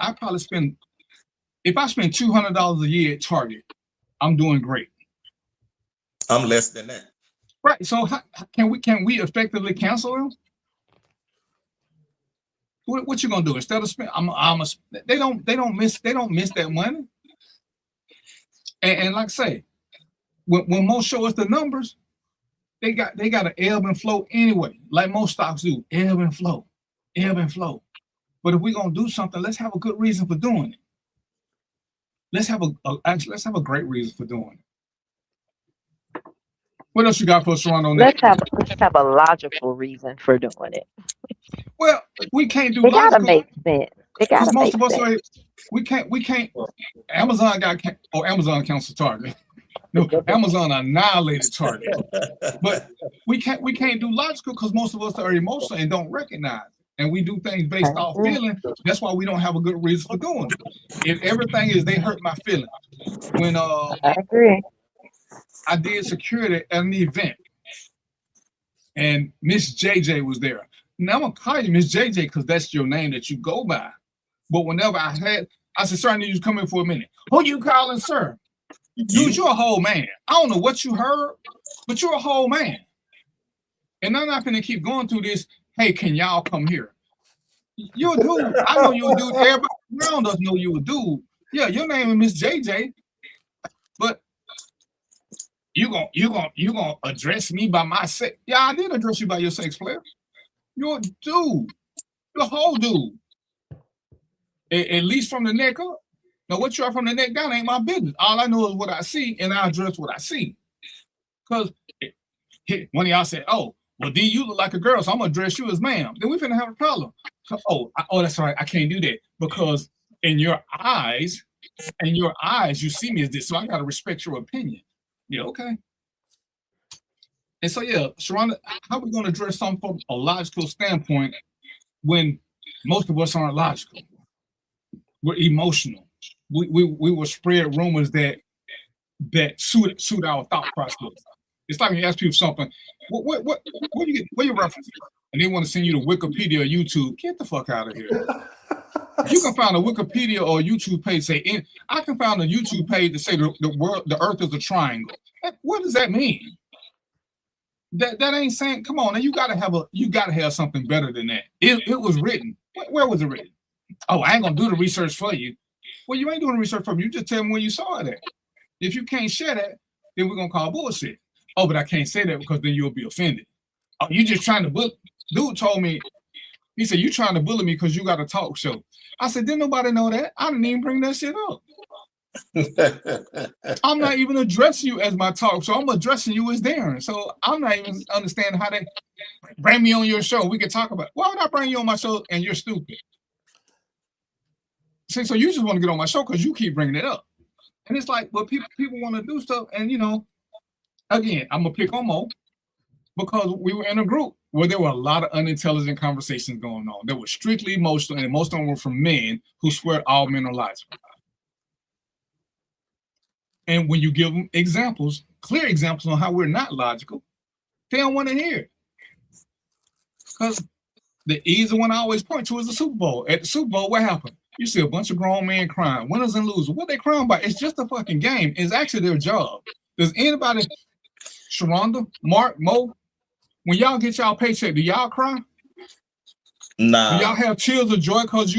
If I spend $200 a year at Target, I'm doing great. I'm less than that. Right. So can we effectively cancel them? What you gonna do instead of spend? They don't miss that money. And like I say, when most show us the numbers, they got an ebb and flow anyway, like most stocks do. Ebb and flow. But if we're gonna do something, let's have a good reason for doing it. Let's have a great reason for doing it. What else you got for us, Sharon, on that? Let's have a logical reason for doing it. Well, we can't do. It gotta make sense. It gotta make sense. Most of us we can't. Amazon counts the Target. No, Amazon annihilated Target. But we can't do logical because most of us are emotional and don't recognize. And we do things based off feeling. That's why we don't have a good reason for doing it. If everything is they hurt my feelings. When I agree. I did security at an event, and Miss JJ was there. Now I'm gonna call you Miss JJ because that's your name that you go by. But whenever I said, "Sir, I need you to come in for a minute." Who you calling, sir? Dude, you're a whole man. I don't know what you heard, but you're a whole man. And I'm not gonna keep going through this. Hey, can y'all come here? You're a dude. I know you're a dude. Everybody around us know you're a dude. Yeah, your name is Miss JJ, but you gonna address me by my sex? Yeah, I did address you by your sex, player. You're a dude. You're a whole dude. At least from the neck up. Now, what you are from the neck down ain't my business. All I know is what I see, and I address what I see. Because when y'all say, "Oh, well, D, you look like a girl, so I'm gonna address you as ma'am," then we finna have a problem. Oh, that's right. I can't do that because in your eyes, you see me as this, so I gotta respect your opinion. Yeah, okay. And so, yeah, Sharonda, how are we gonna address something from a logical standpoint when most of us aren't logical? We're emotional. We will spread rumors that suit our thought process. It's like when you ask people something, where you reference? And they want to send you to Wikipedia or YouTube. Get the fuck out of here. You can find a Wikipedia or a YouTube page say, I can find a YouTube page to say the Earth is a triangle. What does that mean? That ain't saying. Come on, now you gotta have something better than that. It was written. Where was it written? Oh, I ain't gonna do the research for you. Well, you ain't doing the research for me. You just tell me where you saw it at. If you can't share that, then we're gonna call bullshit. Oh, but I can't say that because then you'll be offended. Oh, you just trying to bully. Dude told me, he said, you trying to bully me because you got a talk show. I said, didn't nobody know that? I didn't even bring that shit up. I'm not even addressing you as my talk show. I'm addressing you as Darren. So I'm not even understanding how they bring me on your show. We can talk about, why would I bring you on my show and you're stupid? See, so you just want to get on my show because you keep bringing it up. And it's like, well, people want to do stuff. And, you know, again, I'm going to pick on Mo because we were in a group where there were a lot of unintelligent conversations going on. They were strictly emotional, and most of them were from men who swear all men are logical. And when you give them examples, clear examples on how we're not logical, they don't want to hear it. Because the easy one I always point to is the Super Bowl. At the Super Bowl, what happened? You see a bunch of grown men crying, winners and losers. What they crying about? It's just a fucking game. It's actually their job. Does anybody, Sharonda, Mark, Mo, when y'all get y'all paycheck, do y'all cry? Nah. Do y'all have tears of joy because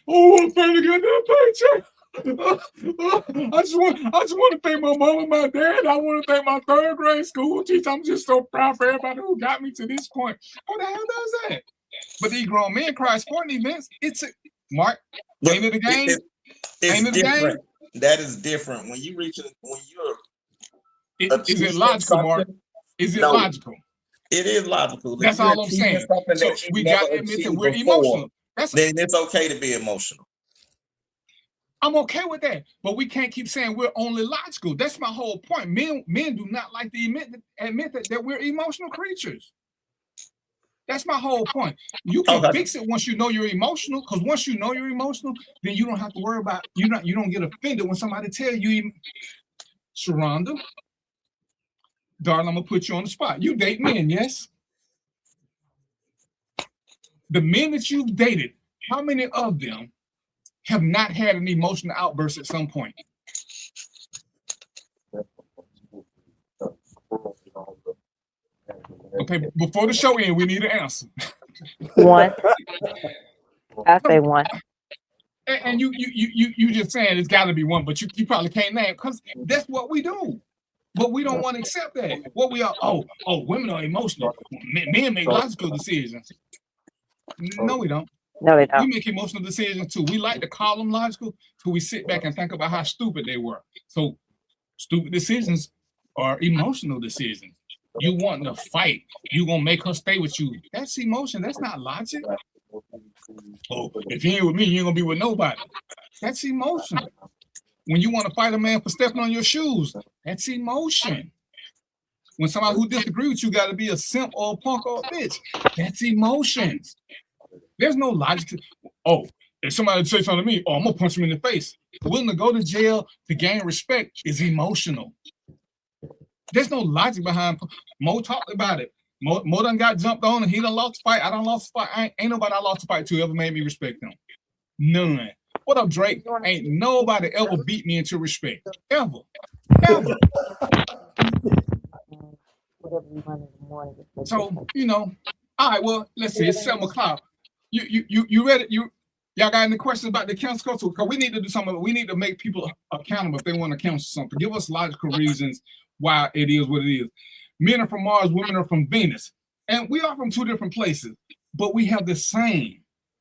oh, I'm finally getting that paycheck. I just want to thank my mom and my dad. I want to thank my third grade school teacher. I'm just so proud for everybody who got me to this point. Who the hell does that? But these grown men cry sporting events. Mark, ain't it a game? It's different. That is different. When you reach, is it logical, Mark? Is it logical? It is logical. That's all I'm saying. So we got to admit that we're emotional. Then it's okay to be emotional. I'm okay with that, but we can't keep saying we're only logical. That's my whole point. Men do not like to admit that we're emotional creatures. That's my whole point. You can fix it once you know you're emotional, because once you know you're emotional, then you don't have to worry about, you don't get offended when somebody tells you, Sharonda, darling, I'm going to put you on the spot. You date men, yes? The men that you've dated, how many of them have not had an emotional outburst at some point? Okay, before the show ends, we need an answer. One. I say one. And you just saying it's got to be one, but you probably can't name, because that's what we do. But we don't want to accept that. What we are, women are emotional. Men make logical decisions. No, we don't. No, they don't. We make emotional decisions too. We like to call them logical, so we sit back and think about how stupid they were. So stupid decisions are emotional decisions. You want to fight. You gonna make her stay with you. That's emotion. That's not logic. Oh, if you ain't with me, you ain't gonna be with nobody. That's emotion. When you want to fight a man for stepping on your shoes, that's emotion. When somebody who disagrees with you got to be a simp or a punk or a bitch, that's emotions. There's no logic to, if somebody says something to me, I'm gonna punch him in the face. Willing to go to jail to gain respect is emotional. There's no logic behind. Mo talked about it. Mo done got jumped on and he done lost the fight. I done lost the fight. Ain't nobody I lost the fight to ever made me respect them. None. What up, Drake? Ain't nobody ever beat me into respect. Ever. Ever. So, all right, well, let's see. It's 7 o'clock. You ready? Y'all got any questions about the cancel culture? Because we need to do something. We need to make people accountable if they want to cancel something. Give us logical reasons why it is what it is. Men are from Mars, women are from Venus. And we are from two different places, but we have the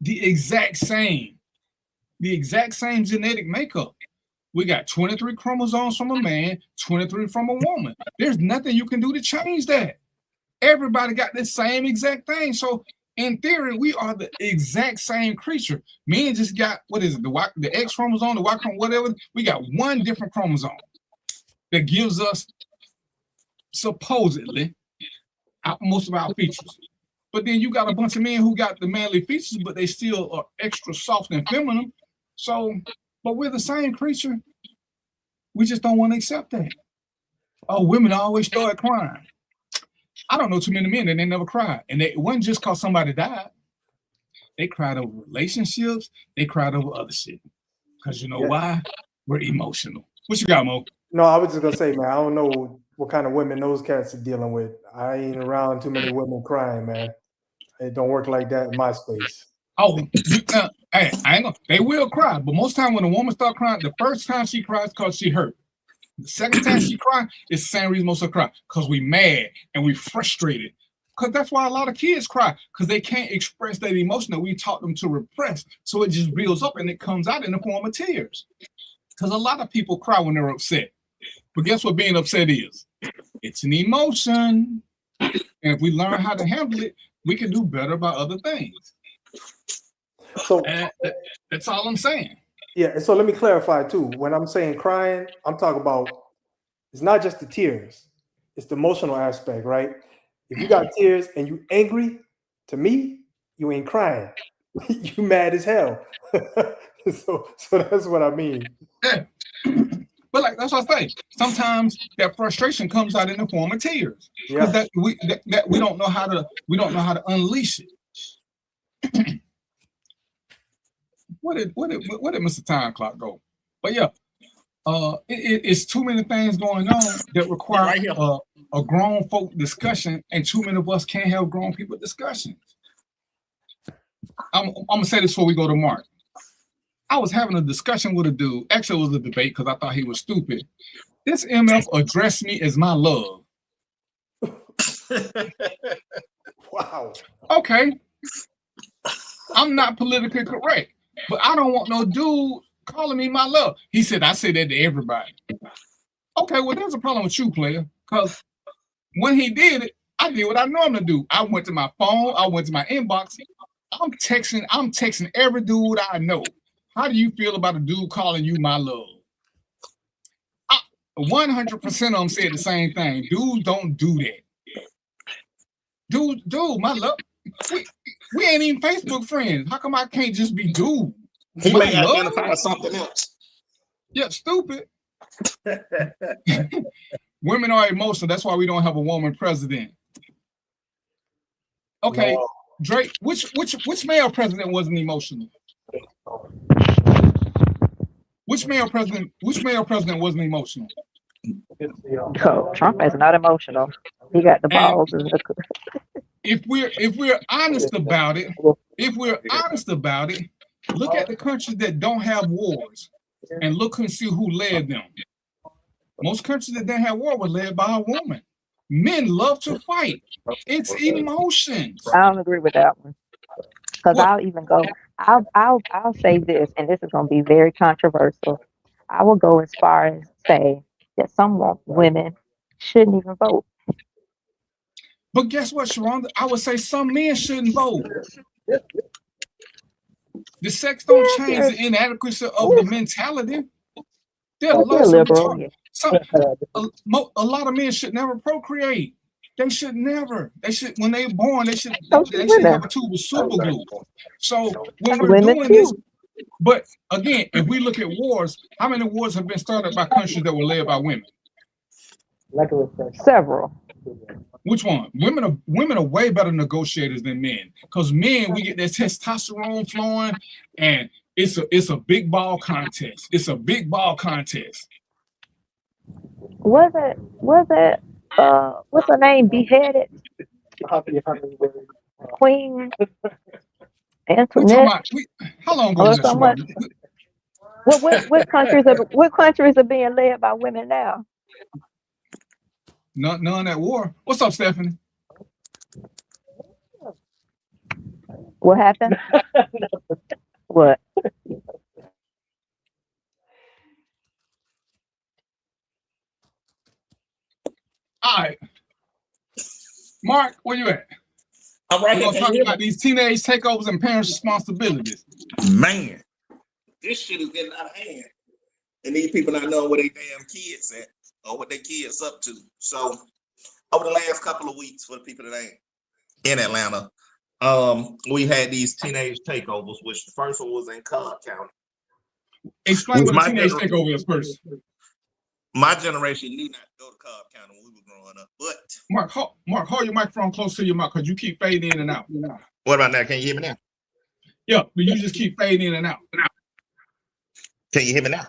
exact same genetic makeup. We got 23 chromosomes from a man, 23 from a woman. There's nothing you can do to change that. Everybody got the same exact thing. So in theory, we are the exact same creature. Men just got, the X chromosome, the Y chromosome, whatever. We got one different chromosome that gives us supposedly most of our features. But then you got a bunch of men who got the manly features, but they still are extra soft and feminine. So, but we're the same creature. We just don't want to accept that. Oh, women always start crying. I don't know too many men that they never cried. And it wasn't just because somebody died. They cried over relationships. They cried over other shit. Because you know Yeah. why? We're emotional. What you got, Mo? No, I was just gonna say, man, I don't know what kind of women those cats are dealing with. I ain't around too many women crying, man. It don't work like that in my space. Oh, hey, I ain't gonna, they will cry, but most time when a woman start crying, the first time she cries because she hurt. The second time she cry, it's the same reason most of them cry, because we mad and we frustrated. Because that's why a lot of kids cry, because they can't express that emotion that we taught them to repress. So it just builds up and it comes out in the form of tears. Because a lot of people cry when they're upset. But guess what being upset is? It's an emotion. And if we learn how to handle it, we can do better about other things. So that's all I'm saying. Yeah, and so let me clarify too. When I'm saying crying, I'm talking about it's not just the tears, it's the emotional aspect, right? If you got tears and you angry, to me, you ain't crying. You mad as hell. so that's what I mean. Yeah. But like that's what I say. Sometimes that frustration comes out in the form of tears. Yeah. That we don't know how to unleash it. What did Mr. Time Clock go? But yeah, it's too many things going on that require a grown folk discussion, and too many of us can't have grown people discussions. I'm gonna say this before we go to Mark. I was having a discussion with a dude. Actually, it was a debate because I thought he was stupid. This MF addressed me as my love. Wow. Okay. I'm not politically correct, but I don't want no dude calling me my love. He said, I say that to everybody. Okay, well, there's a problem with you, player, because when he did it, I did what I normally do. I went to my phone, I went to my inbox. I'm texting every dude I know. How do you feel about a dude calling you my love? 100% of them said the same thing. Dudes don't do that. Dude, my love. We ain't even Facebook friends. How come I can't just be dude? He My may love? identify as something else. Yeah, stupid. Women are emotional. That's why we don't have a woman president. Okay, no. Drake. Which male president wasn't emotional? Which male president wasn't emotional? No, Trump is not emotional. He got the balls. If we're honest about it, look at the countries that don't have wars and look and see who led them. Most countries that didn't have war were led by a woman. Men love to fight. It's emotions. I don't agree with that one. Because I'll even go, I'll say this, and this is going to be very controversial. I will go as far as say that some women shouldn't even vote. But guess what, Sharonda? I would say some men shouldn't vote. The sex don't change the inadequacy of the mentality. There are lots of a lot of men should never procreate. They should never. They should, when they're born, they should have a tube of super glue. So when we're doing this, but again, if we look at wars, how many wars have been started by countries that were led by women? Several. Which one? Women are way better negotiators than men. Because men, we get that testosterone flowing, and it's a big ball contest. It's a big ball contest. Was it what's her name? Beheaded Queen Antoinette. How long ago was that? What countries are being led by women now? None at war. What's up, Stephanie? What happened? What? All right. Mark, where you at? I'm right here. We're talking about these teenage takeovers and parents' responsibilities. Man, this shit is getting out of hand. And these people not knowing where they damn kids at or what their kids up to. So over the last couple of weeks, for the people that ain't in Atlanta, we had these teenage takeovers, which the first one was in Cobb County. Explain what a teenage takeover is first. My generation did not go to Cobb County when we were growing up, but Mark, hold your microphone close to your mouth because you keep fading in and out. What about now? Can you hear me now? Yeah, but you just keep fading in and out. Can you hear me now?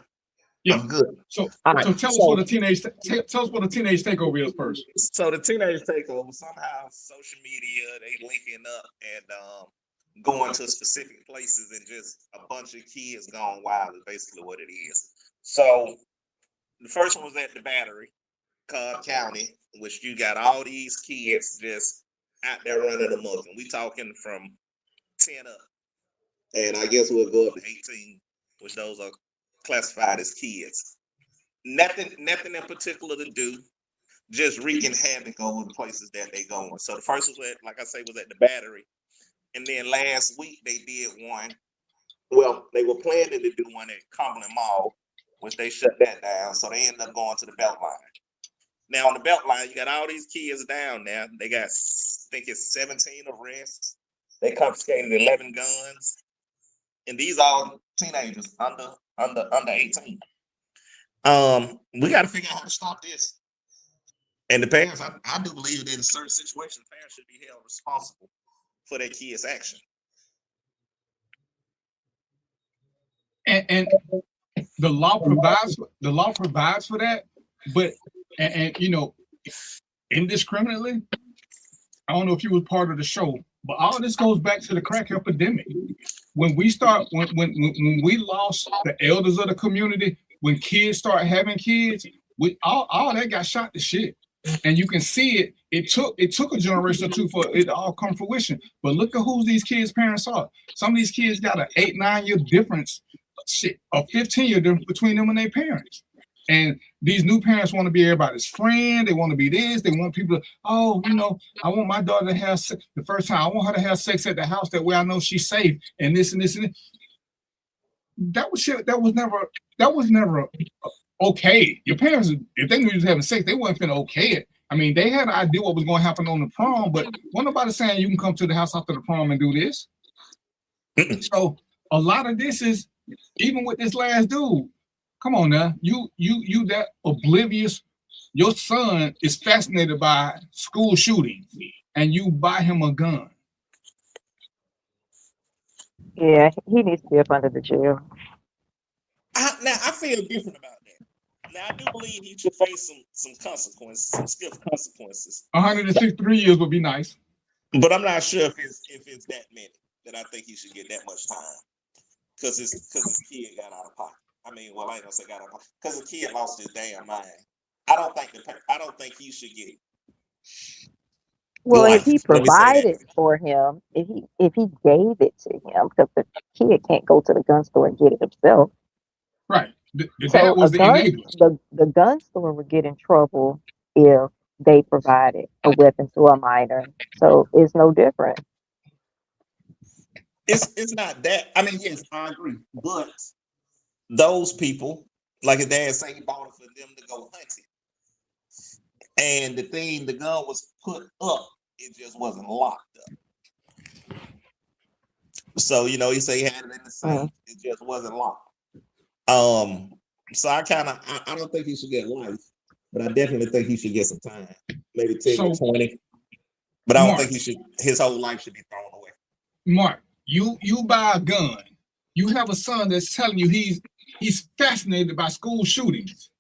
Yeah. I'm good. So, All right. so tell us what a teenage takeover is first. So the teenage takeover, somehow social media, they linking up and going to specific places and just a bunch of kids gone wild is basically what it is. So the first one was at the Battery, Cobb County, which you got all these kids just out there running amok. And we talking from 10 up. And I guess we'll go up to 18, which those are classified as kids. Nothing in particular to do, just wreaking havoc over the places that they going. So the first was at, like I say, was at the Battery. And then last week they did one. Well, they were planning to do one at Cumberland Mall, which they shut that down. So they ended up going to the Beltline. Now on the Beltline, you got all these kids down there. They got, I think it's 17 arrests. They confiscated 11 guns. And these are teenagers under 18. We got to figure out how to stop this. And the parents, I do believe that in certain situations, parents should be held responsible for their kids' action. And the law provides for that, but and you know, indiscriminately. I don't know if you were part of the show, but all this goes back to the crack epidemic. When we lost the elders of the community, when kids start having kids, all that got shot to shit. And you can see it. It took a generation or two for it to all come fruition. But look at who these kids' parents are. Some of these kids got an 8-9 year difference, a 15-year difference between them and their parents. And these new parents want to be everybody's friend. They want to be this. They want people to, oh, you know, I want my daughter to have sex. The first time I want her to have sex at the house that way I know she's safe. And this and this and this. That was shit. That was never okay. Your parents, if they knew you was having sex, they wasn't finna okay it. I mean, they had an idea what was going to happen on the prom, but wasn't nobody saying you can come to the house after the prom and do this. So a lot of this is, even with this last dude, come on now, you that oblivious. Your son is fascinated by school shootings, and you buy him a gun. Yeah, he needs to be up under the jail. Now I feel different about that. Now I do believe he should face some consequences, some stiff consequences. 163 years would be nice, but I'm not sure if it's that many that I think he should get that much time, because his kid got out of pocket. I mean, well, I ain't gonna say got out of pocket, because the kid lost his damn mind. I don't think he should get. Well, if he provided for him, if he gave it to him, because the kid can't go to the gun store and get it himself. Right. So the gun store would get in trouble if they provided a weapon to a minor. So it's no different. It's not that. I mean, yes, I agree. But those people, like his dad say, he bought it for them to go hunting. And the gun was put up, it just wasn't locked up. So, you know, he said he had it in the safe, it just wasn't locked. So I don't think he should get life, but I definitely think he should get some time, maybe 10 or 20. But I don't think his whole life should be thrown away. Mark, you buy a gun. You have a son that's telling you he's fascinated by school shootings.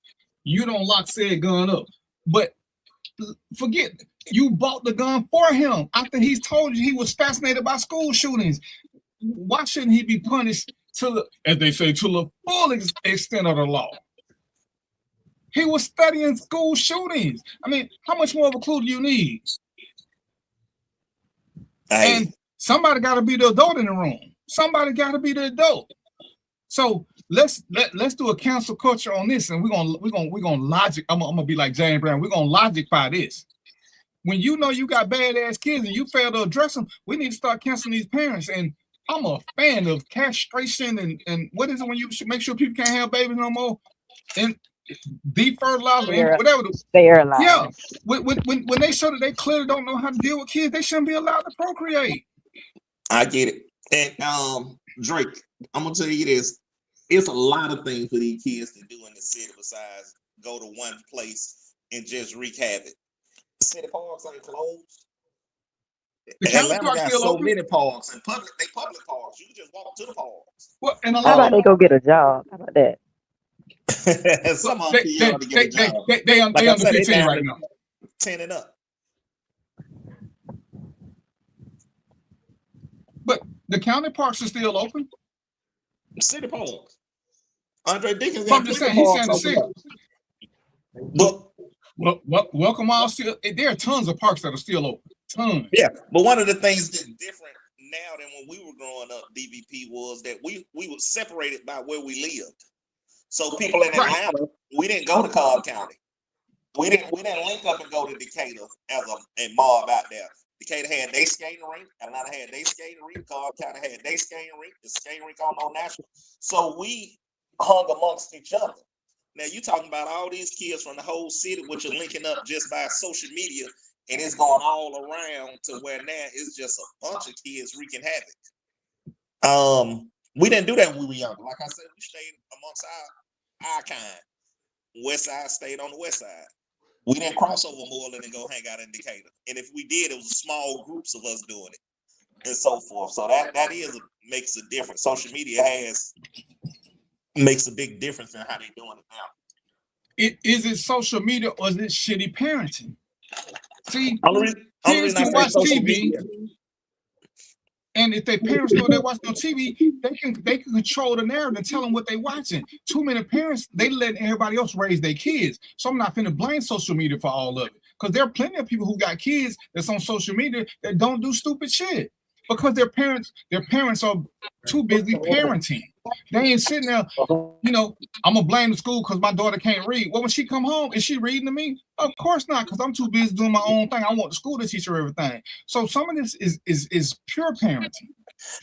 You don't lock said gun up. But forget, you bought the gun for him after he's told you he was fascinated by school shootings. Why shouldn't he be punished as they say, to the full extent of the law? He was studying school shootings. I mean, how much more of a clue do you need? And somebody got to be the adult in the room. Somebody got to be the adult. So let's do a cancel culture on this, and we're gonna logic. I'm gonna be like James Brown. We're gonna logify this. When you know you got badass kids and you fail to address them, we need to start canceling these parents. And I'm a fan of castration and what is it when you make sure people can't have babies no more? And defertilizer, whatever. Sterilize. Yeah. When they show that they clearly don't know how to deal with kids, they shouldn't be allowed to procreate. I get it. And Drake, I'm gonna tell you this. It's a lot of things for these kids to do in the city besides go to one place and just wreak havoc. The city parks ain't closed. The county Atlanta park's got still so open. many parks and public parks. You can just walk to the parks. Well, and a How lot about of they go get a job? How about that? Some of them too young to get a job. they Like under I said, they 15 down right to now. 10 and up. But the county parks are still open. City parks. Andre Dickens But I'm got just plenty saying, of he's parks saying the open city. up. But Welcome all still. There are tons of parks that are still open. Tons. yeah, but one of the things that's different now than when we were growing up, DVP, was that we were separated by where we lived. So people in Atlanta, we didn't go to Cobb County. We didn't link up and go to Decatur as a mob out there. Decatur had their skating rink, Atlanta had their skating rink, Cobb County had their skating rink, the skating rink on national. So we hung amongst each other. Now you talking about all these kids from the whole city, which are linking up just by social media, and it's going all around to where now it's just a bunch of kids wreaking havoc. We didn't do that when we were younger. Like I said, we stayed amongst our kind. West Side stayed on the west side. We didn't cross over Moreland and go hang out in Decatur. And if we did, it was small groups of us doing it and so forth. So that makes a difference. Social media makes a big difference in how they're doing it now. Is it social media or is it shitty parenting? See, only kids reason can I watch say social TV, media. and if their parents know they're watching on TV, they can control the narrative and tell them what they're watching. Too many parents, they letting everybody else raise their kids. So I'm not going to blame social media for all of it, because there are plenty of people who got kids that's on social media that don't do stupid shit because their parents are too busy parenting. They ain't sitting there, I'm gonna blame the school because my daughter can't read. Well, when she come home, is she reading to me? Of course not, because I'm too busy doing my own thing. I want the school to teach her everything. So some of this is pure parenting.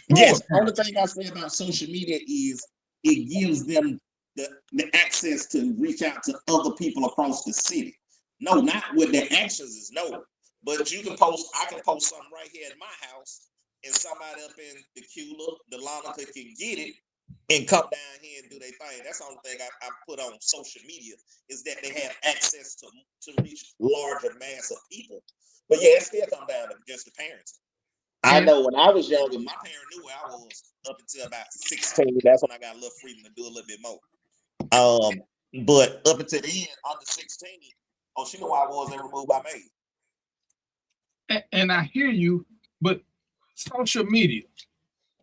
Yes, the only thing I say about social media is it gives them the access to reach out to other people across the city. No, not with their actions is no. But I can post something right here at my house, and somebody up in the Cula, the Lonica can get it and come down here and do their thing. That's the only thing I put on social media, is that they have access to reach larger mass of people. But yeah, it still come down to just the parents. I know when I was younger, my parent knew where I was up until about 16. That's when I got a little freedom to do a little bit more. But up until then, under 16, she knew where I was every move I made. And I hear you, but social media,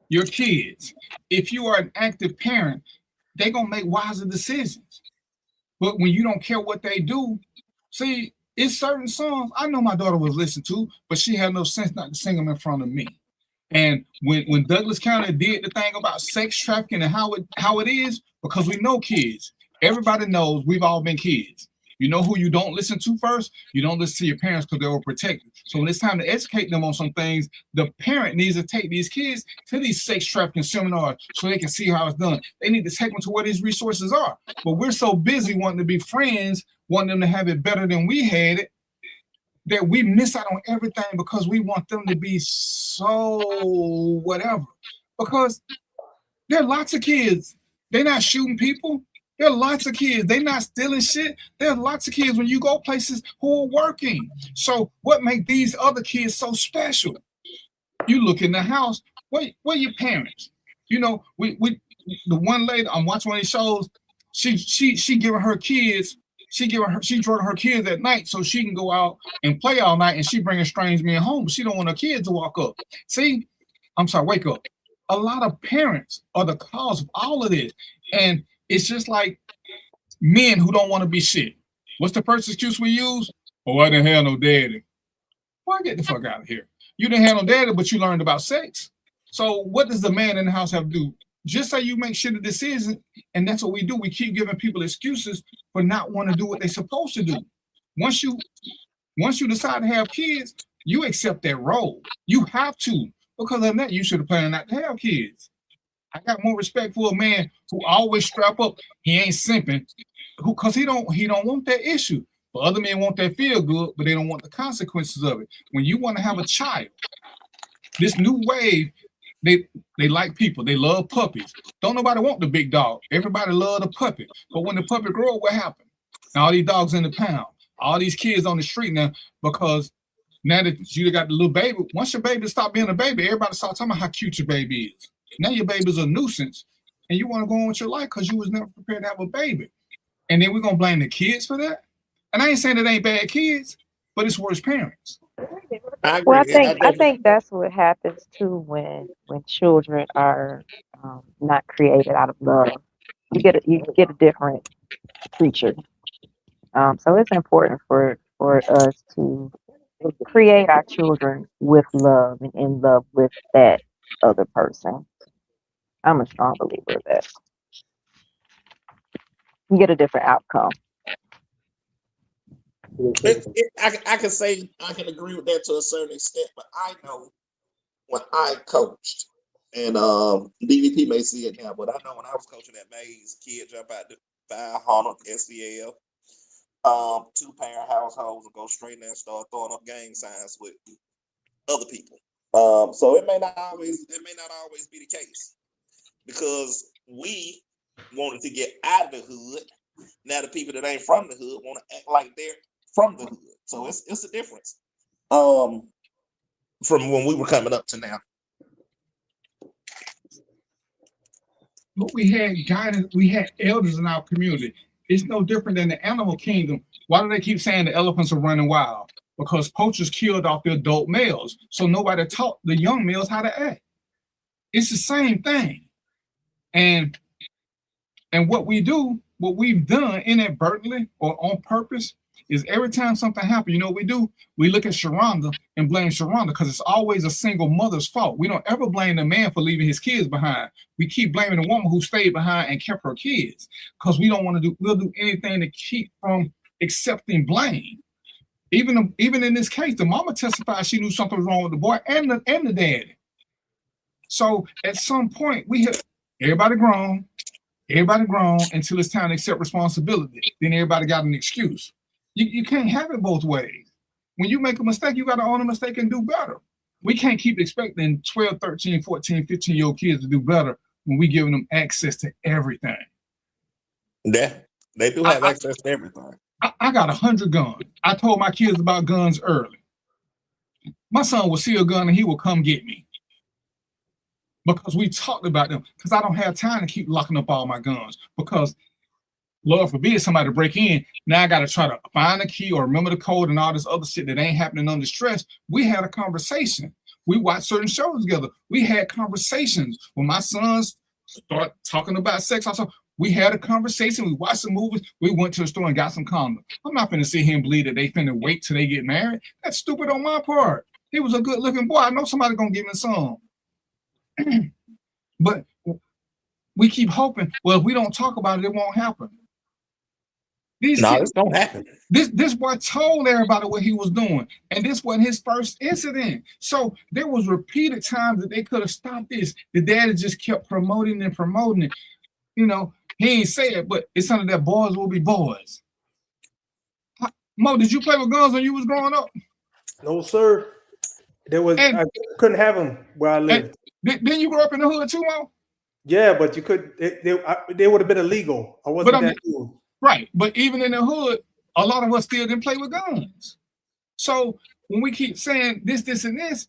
your kids, if you are an active parent, they're going to make wiser decisions. But when you don't care what they do, see, it's certain songs I know my daughter was listening to, but she had no sense not to sing them in front of me. And when Douglas County did the thing about sex trafficking and how it is, because we know kids, everybody knows we've all been kids. You know who you don't listen to first? You don't listen to your parents because they were protected. So when it's time to educate them on some things, the parent needs to take these kids to these sex trafficking seminars so they can see how it's done. They need to take them to where these resources are. But we're so busy wanting to be friends, wanting them to have it better than we had it, that we miss out on everything because we want them to be so whatever. Because there are lots of kids. They're not shooting people. There are lots of kids. They're not stealing shit. There are lots of kids when you go places who are working. So what makes these other kids so special? You look in the house. What are your parents? We the one lady, I'm watching one of these shows. She giving her kids. She drawing her kids at night so she can go out and play all night, and she bringing strange men home. But she don't want her kids to wake up. A lot of parents are the cause of all of this, and it's just like men who don't want to be shit. What's the first excuse we use? Oh, I didn't have no daddy. Well, get the fuck out of here. You didn't have no daddy, but you learned about sex. So what does the man in the house have to do? Just say you make shitty decisions, and that's what we do. We keep giving people excuses for not wanting to do what they're supposed to do. Once you decide to have kids, you accept that role. You have to, because of that, you should have planned not to have kids. I got more respect for a man who always strap up. He ain't simping, because he don't want that issue. But other men want that feel good, but they don't want the consequences of it. When you want to have a child, this new wave, they like people. They love puppies. Don't nobody want the big dog. Everybody love the puppy. But when the puppy grow up, what happened? Now all these dogs in the pound, all these kids on the street now, because Now that you got the little baby, once your baby stop being a baby, everybody start talking about how cute your baby is. Now your baby's a nuisance, and you want to go on with your life because you was never prepared to have a baby. And then we're gonna blame the kids for that. And I ain't saying it ain't bad kids, but it's worse parents. Well, I think that's what happens too when children are not created out of love. You get a different creature. So it's important for us to create our children with love and in love with that other person. I'm a strong believer of that. You get a different outcome. I can say I can agree with that to a certain extent, but I know when I coached, and DVP may see it now, but I know when I was coaching at Mays, kids jump out to 500 SEL, 2-parent households will go straight in there and start throwing up gang signs with other people. So it may not always be the case because we wanted to get out of the hood. Now the people that ain't from the hood want to act like they're from the hood. So it's a difference from when we were coming up to now. But we had guidance, we had elders in our community. It's no different than the animal kingdom. Why do they keep saying the elephants are running wild? Because poachers killed off the adult males. So nobody taught the young males how to act. It's the same thing. And what we've done inadvertently or on purpose is every time something happens, you know what we do? We look at Sharonda and blame Sharonda because it's always a single mother's fault. We don't ever blame the man for leaving his kids behind. We keep blaming the woman who stayed behind and kept her kids because we'll do anything to keep from accepting blame. Even in this case, the mama testified she knew something was wrong with the boy and the daddy. So at some point, everybody grown until it's time to accept responsibility. Then everybody got an excuse. You can't have it both ways. When you make a mistake, you got to own a mistake and do better. We can't keep expecting 12, 13, 14, 15-year-old kids to do better when we giving them access to everything. Yeah, they do have access to everything. I got 100 guns. I told my kids about guns early. My son will see a gun and he will come get me. Because we talked about them. Because I don't have time to keep locking up all my guns. Because Lord forbid somebody break in. Now I got to try to find the key or remember the code and all this other shit that ain't happening under stress. We had a conversation. We watched certain shows together. We had conversations. When my sons start talking about sex, we had a conversation. We watched some movies. We went to the store and got some condoms. I'm not finna sit here and believe that they finna wait till they get married. That's stupid on my part. He was a good looking boy. I know somebody gonna give him some. But we keep hoping, well, if we don't talk about it, it won't happen. It's don't happen. This boy told everybody what he was doing, and this wasn't his first incident. So there was repeated times that they could have stopped this. The daddy just kept promoting and promoting it. You know, he ain't say it, but it's something that boys will be boys. Mo, did you play with guns when you was growing up? No, sir. I couldn't have them where I lived. Didn't you grow up in the hood too, Mo? Yeah, but you could. They would have been illegal. I wasn't that cool. Right, but even in the hood, a lot of us still didn't play with guns. So when we keep saying this, and this,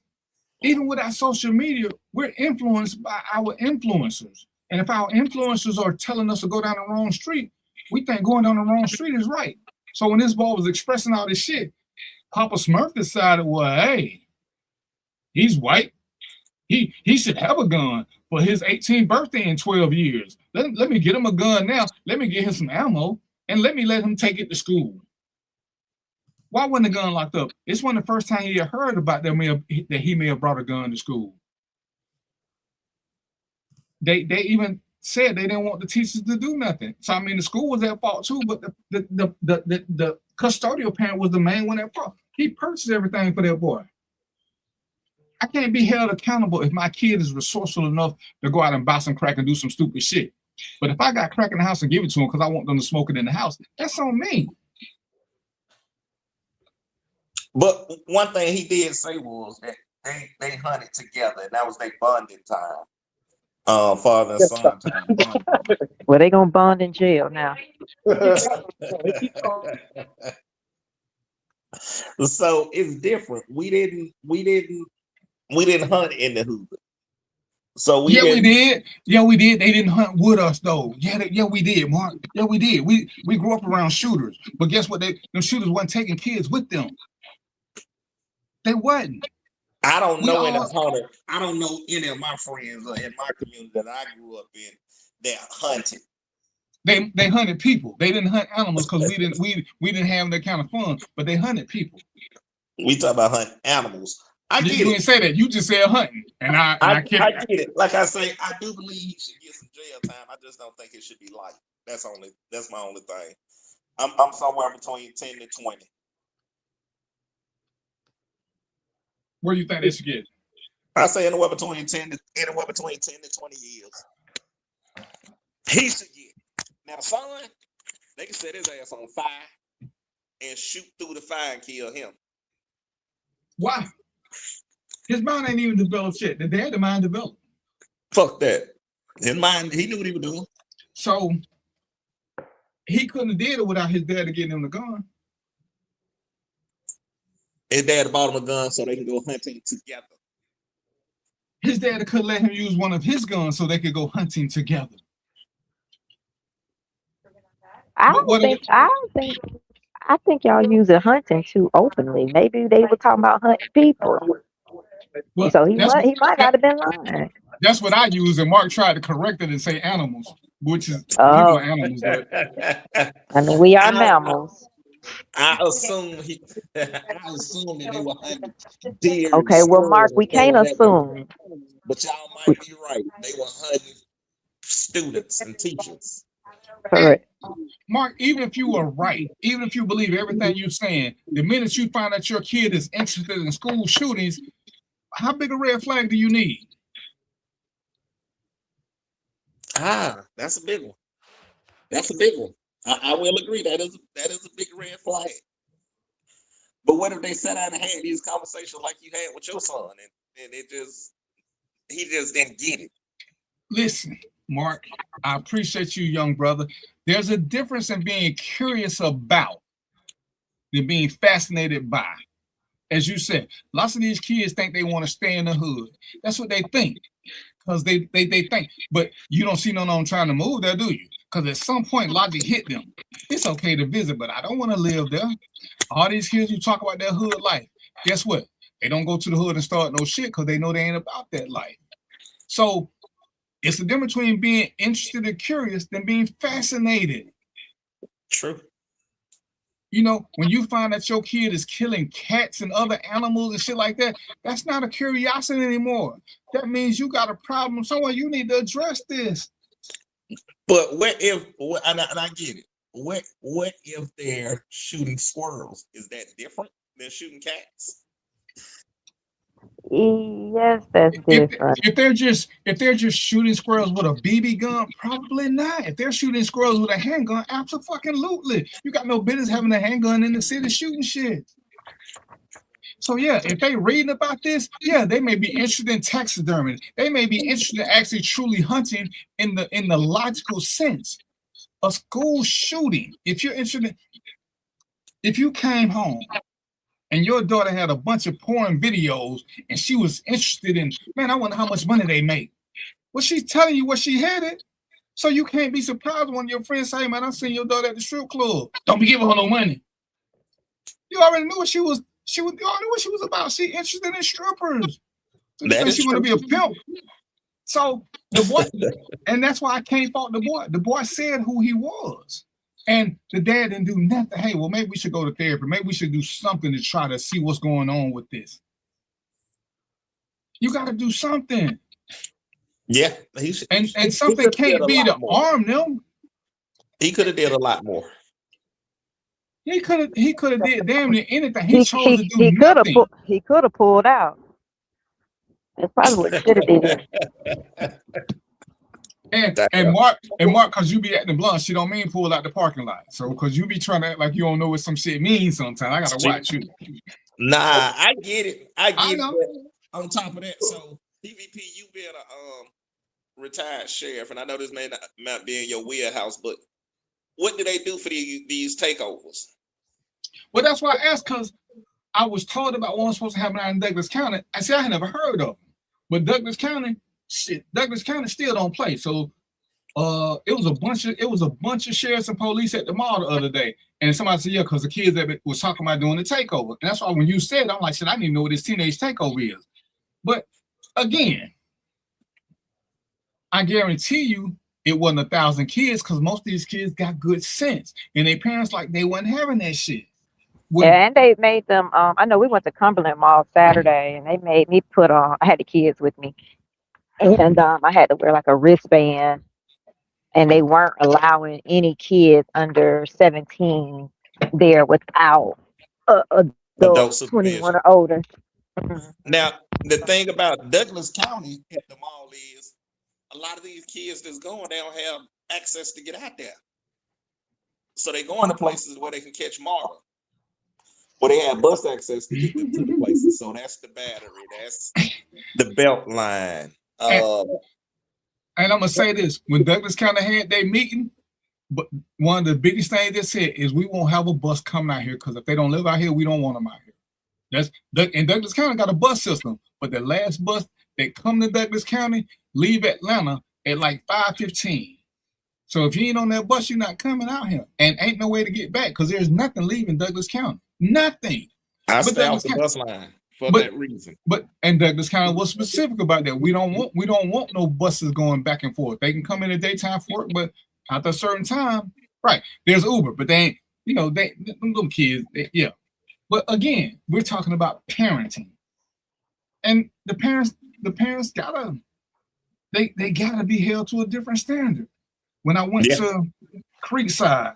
even with our social media, we're influenced by our influencers. And if our influencers are telling us to go down the wrong street, we think going down the wrong street is right. So when this boy was expressing all this shit, Papa Smurf decided, well, hey, he's white. He should have a gun for his 18th birthday in 12 years. Let me get him a gun now. Let me get him some ammo, and let him take it to school. Why wasn't the gun locked up? It's one of the first time he had heard about that he may have brought a gun to school. They even said they didn't want the teachers to do nothing. So I mean, the school was at fault too, but the custodial parent was the main one at fault. He purchased everything for that boy. I can't be held accountable if my kid is resourceful enough to go out and buy some crack and do some stupid shit. But if I got crack in the house and give it to them because I want them to smoke it in the house, that's on me. But one thing he did say was that they hunted together, and that was their bonding time. Father and son time. Well, they gonna bond in jail now. So it's different. We didn't hunt in the hood. So we did. Yeah, we did. They didn't hunt with us though. Yeah, we did, Mark. Yeah, we did. We grew up around shooters, but guess what? Them shooters wasn't taking kids with them. They wasn't. I don't know any hunter. I don't know any of my friends in my community that I grew up in that hunted. They hunted people. They didn't hunt animals because we didn't have that kind of fun. But they hunted people. We talk about hunting animals. You didn't say that. You just said hunting, and I get it. Like I say, I do believe he should get some jail time. I just don't think it should be light. That's my only thing. I'm somewhere between 10 to 20. Where do you think they should get? I say anywhere between 10 to 20 years. He should get. Now the son, they can set his ass on fire and shoot through the fire and kill him. Why? His mind ain't even developed yet. The dad, the mind developed. Fuck that. His mind, he knew what he was doing. So he couldn't have did it without his dad getting him the gun. His dad bought him a gun so they can go hunting together. His dad could let him use one of his guns so they could go hunting together. I think y'all using hunting too openly. Maybe they were talking about hunting people. Well, so he might not have been lying. That's what I use, and Mark tried to correct it and say animals, which is people are animals. I mean, we are mammals. I assume that they were hunting deer. Okay, well, Mark, we can't assume. But y'all might be right. They were hunting students and teachers. Correct. Mark, even if you were right, even if you believe everything you're saying, the minute you find out your kid is interested in school shootings, how big a red flag do you need? That's a big one. That's a big one. I will agree that is a big red flag. But what if they sat down and had these conversations like you had with your son, and he just didn't get it? Listen, Mark, I appreciate you, young brother. There's a difference in being curious about than being fascinated by. As you said, lots of these kids think they want to stay in the hood. That's what they think, because they think. But you don't see no one trying to move there, do you? Because at some point, logic hit them. It's okay to visit, but I don't want to live there. All these kids who talk about their hood life, guess what? They don't go to the hood and start no shit because they know they ain't about that life. So it's the difference between being interested and curious than being fascinated. True. You know, when you find that your kid is killing cats and other animals and shit like that, that's not a curiosity anymore. That means you got a problem somewhere. You need to address this. But what if, and I get it, what if they're shooting squirrels? Is that different than shooting cats? Yes, that's different. If they're just shooting squirrels with a BB gun, probably not. If they're shooting squirrels with a handgun, absolutely. You got no business having a handgun in the city shooting shit. So yeah, if they reading about this, yeah, they may be interested in taxidermy. They may be interested in actually truly hunting in the logical sense. A school shooting. If you're interested, if you came home and your daughter had a bunch of porn videos and she was interested in, man, I wonder how much money they make. Well, she's telling you what she had it. So you can't be surprised when your friends say, man, I seen your daughter at the strip club. Don't be giving her no money. You already knew what she was. You already knew what she was about. She interested in strippers. She want to be a pimp. So the boy, and that's why I can't fault the boy. The boy said who he was. And the dad didn't do nothing. Hey, well, maybe we should go to therapy. Maybe we should do something to try to see what's going on with this. You got to do something. Yeah. And something can't be to arm them. He could have did a lot more. He could have did damn near anything. He chose to do nothing. He could have pulled out. That's probably what he should have did. And Mark, because you be acting blunt, she don't mean pull out the parking lot. So because you be trying to act like you don't know what some shit means sometimes. I gotta watch you. Nah, I get it. I get it. On top of that, so DVP, you being a retired sheriff, and I know this may not be in your wheelhouse, but what do they do for these takeovers? Well, that's why I asked, because I was told about what was supposed to happen out in Douglas County. I said I had never heard of them. But Douglas County still don't play. So it was a bunch of sheriffs and police at the mall the other day. And somebody said, yeah, because the kids that was talking about doing the takeover. And that's why when you said, I'm like, shit, I didn't even know what this teenage takeover is. But again, I guarantee you it wasn't 1,000 kids because most of these kids got good sense. And their parents like they wasn't having that shit. Yeah, and they made them. I know we went to Cumberland Mall Saturday, and they made me put on. I had the kids with me, and I had to wear like a wristband, and they weren't allowing any kids under 17 there without adults 21 or older. Now, the thing about Douglas County at the mall is a lot of these kids that's going, they don't have access to get out there. So they going to places where they can catch Marlin. Or they have bus access to get them to the places. So that's the Battery. That's the Beltline. And I'm gonna say this: when Douglas County had their meeting, but one of the biggest things they said is we won't have a bus coming out here because if they don't live out here, we don't want them out here. And Douglas County got a bus system, but the last bus that come to Douglas County leave Atlanta at like 5:15. So if you ain't on that bus, you're not coming out here, and ain't no way to get back because there's nothing leaving Douglas County. Nothing. I stay off the bus line for that reason. And Douglas County was specific about that. We don't want no buses going back and forth. They can come in the daytime for work, but after a certain time, right? There's Uber, but they ain't, they little kids, yeah. But again, we're talking about parenting, and the parents gotta they gotta be held to a different standard. When I went to Creekside,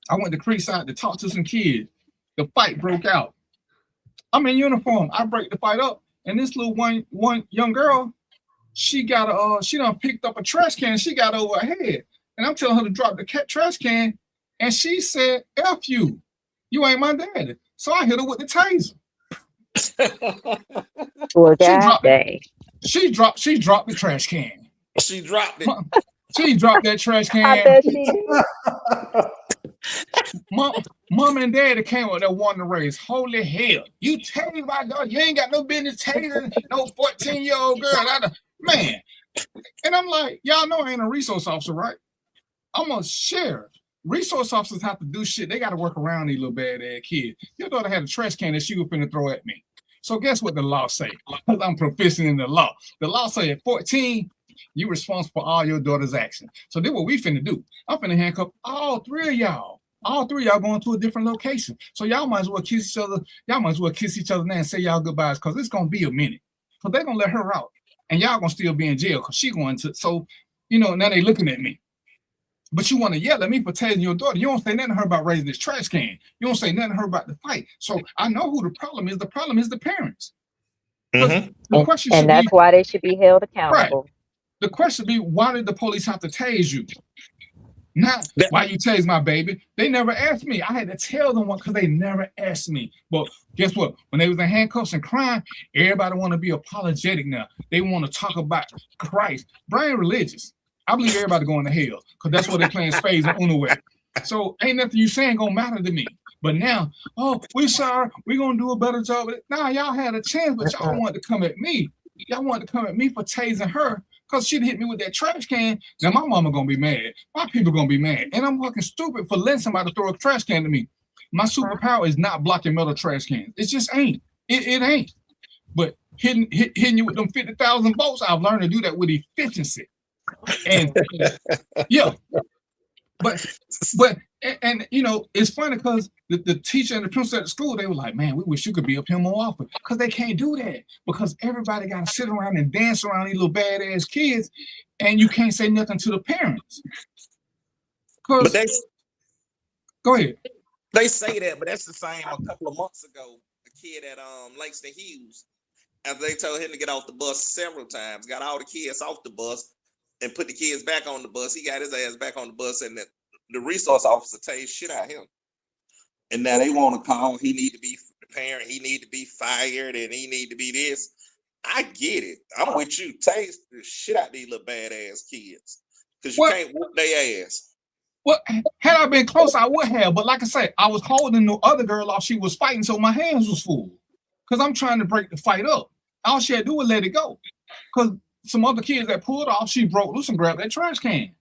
to talk to some kids. The fight broke out. I'm in uniform. I break the fight up, and this little one young girl, she done picked up a trash can. She got over her head, and I'm telling her to drop the trash can, and she said, "F you, you ain't my daddy." So I hit her with the taser. She dropped the trash can. She dropped it. She dropped that trash can. I bet she did. Mom and Daddy came up there wanting to raise. Holy hell. You tased my daughter. You ain't got no business tasing no 14-year-old girl. Man. And I'm like, y'all know I ain't a resource officer, right? I'm a sheriff. Resource officers have to do shit. They got to work around these little bad-ass kids. Your daughter had a trash can that she was finna throw at me. So guess what the law say? Because I'm proficient in the law. The law say at 14, you responsible for all your daughter's actions. So then what we finna do? I'm finna handcuff all three of y'all. All three of y'all going to a different location. So y'all might as well kiss each other. Y'all might as well kiss each other now and say y'all goodbyes because it's going to be a minute. Because they're going to let her out. And y'all going to still be in jail because she going to. So, now they looking at me. But you want to yell at me for tasing your daughter. You don't say nothing to her about raising this trash can. You don't say nothing to her about the fight. So I know who the problem is. The problem is the parents. Mm-hmm. The question and that's why they should be held accountable. Right. The question be, why did the police have to tase you? Not why you tase my baby. They never asked me. I had to tell them what because they never asked me. But guess what? When they was in handcuffs and crying, everybody want to be apologetic now. They want to talk about Christ. Brian religious. I believe everybody going to hell because that's what they're playing spades and Uno with. So ain't nothing you saying gonna matter to me. But now, we sorry, we're gonna do a better job. Nah, y'all had a chance, but y'all wanted to come at me. Y'all wanted to come at me for tasing her. Because she'd hit me with that trash can. Now my mama gonna be mad. My people gonna be mad. And I'm fucking stupid for letting somebody throw a trash can to me. My superpower is not blocking metal trash cans. It just ain't. It ain't. But hitting you with them 50,000 volts, I've learned to do that with efficiency. And yeah. But it's funny because the teacher and the principal at the school, they were like, man, we wish you could be up here more often. Because they can't do that. Because everybody got to sit around and dance around these little badass kids, and you can't say nothing to the parents. Go ahead. They say that, but that's the same a couple of months ago. A kid at Langston Hughes, after they told him to get off the bus several times, got all the kids off the bus and put the kids back on the bus. He got his ass back on the bus, and the resource officer tased shit out of him. And now they want to call, he need to be the parent, he need to be fired, and he need to be this. I get it. I'm with you. Tase the shit out of these little badass kids. Because you can't whoop their ass. Well, had I been close, I would have. But like I said, I was holding the other girl off. She was fighting, so my hands was full. Because I'm trying to break the fight up. All she had to do was let it go. Because some other kids that pulled off, she broke loose and grabbed that trash can.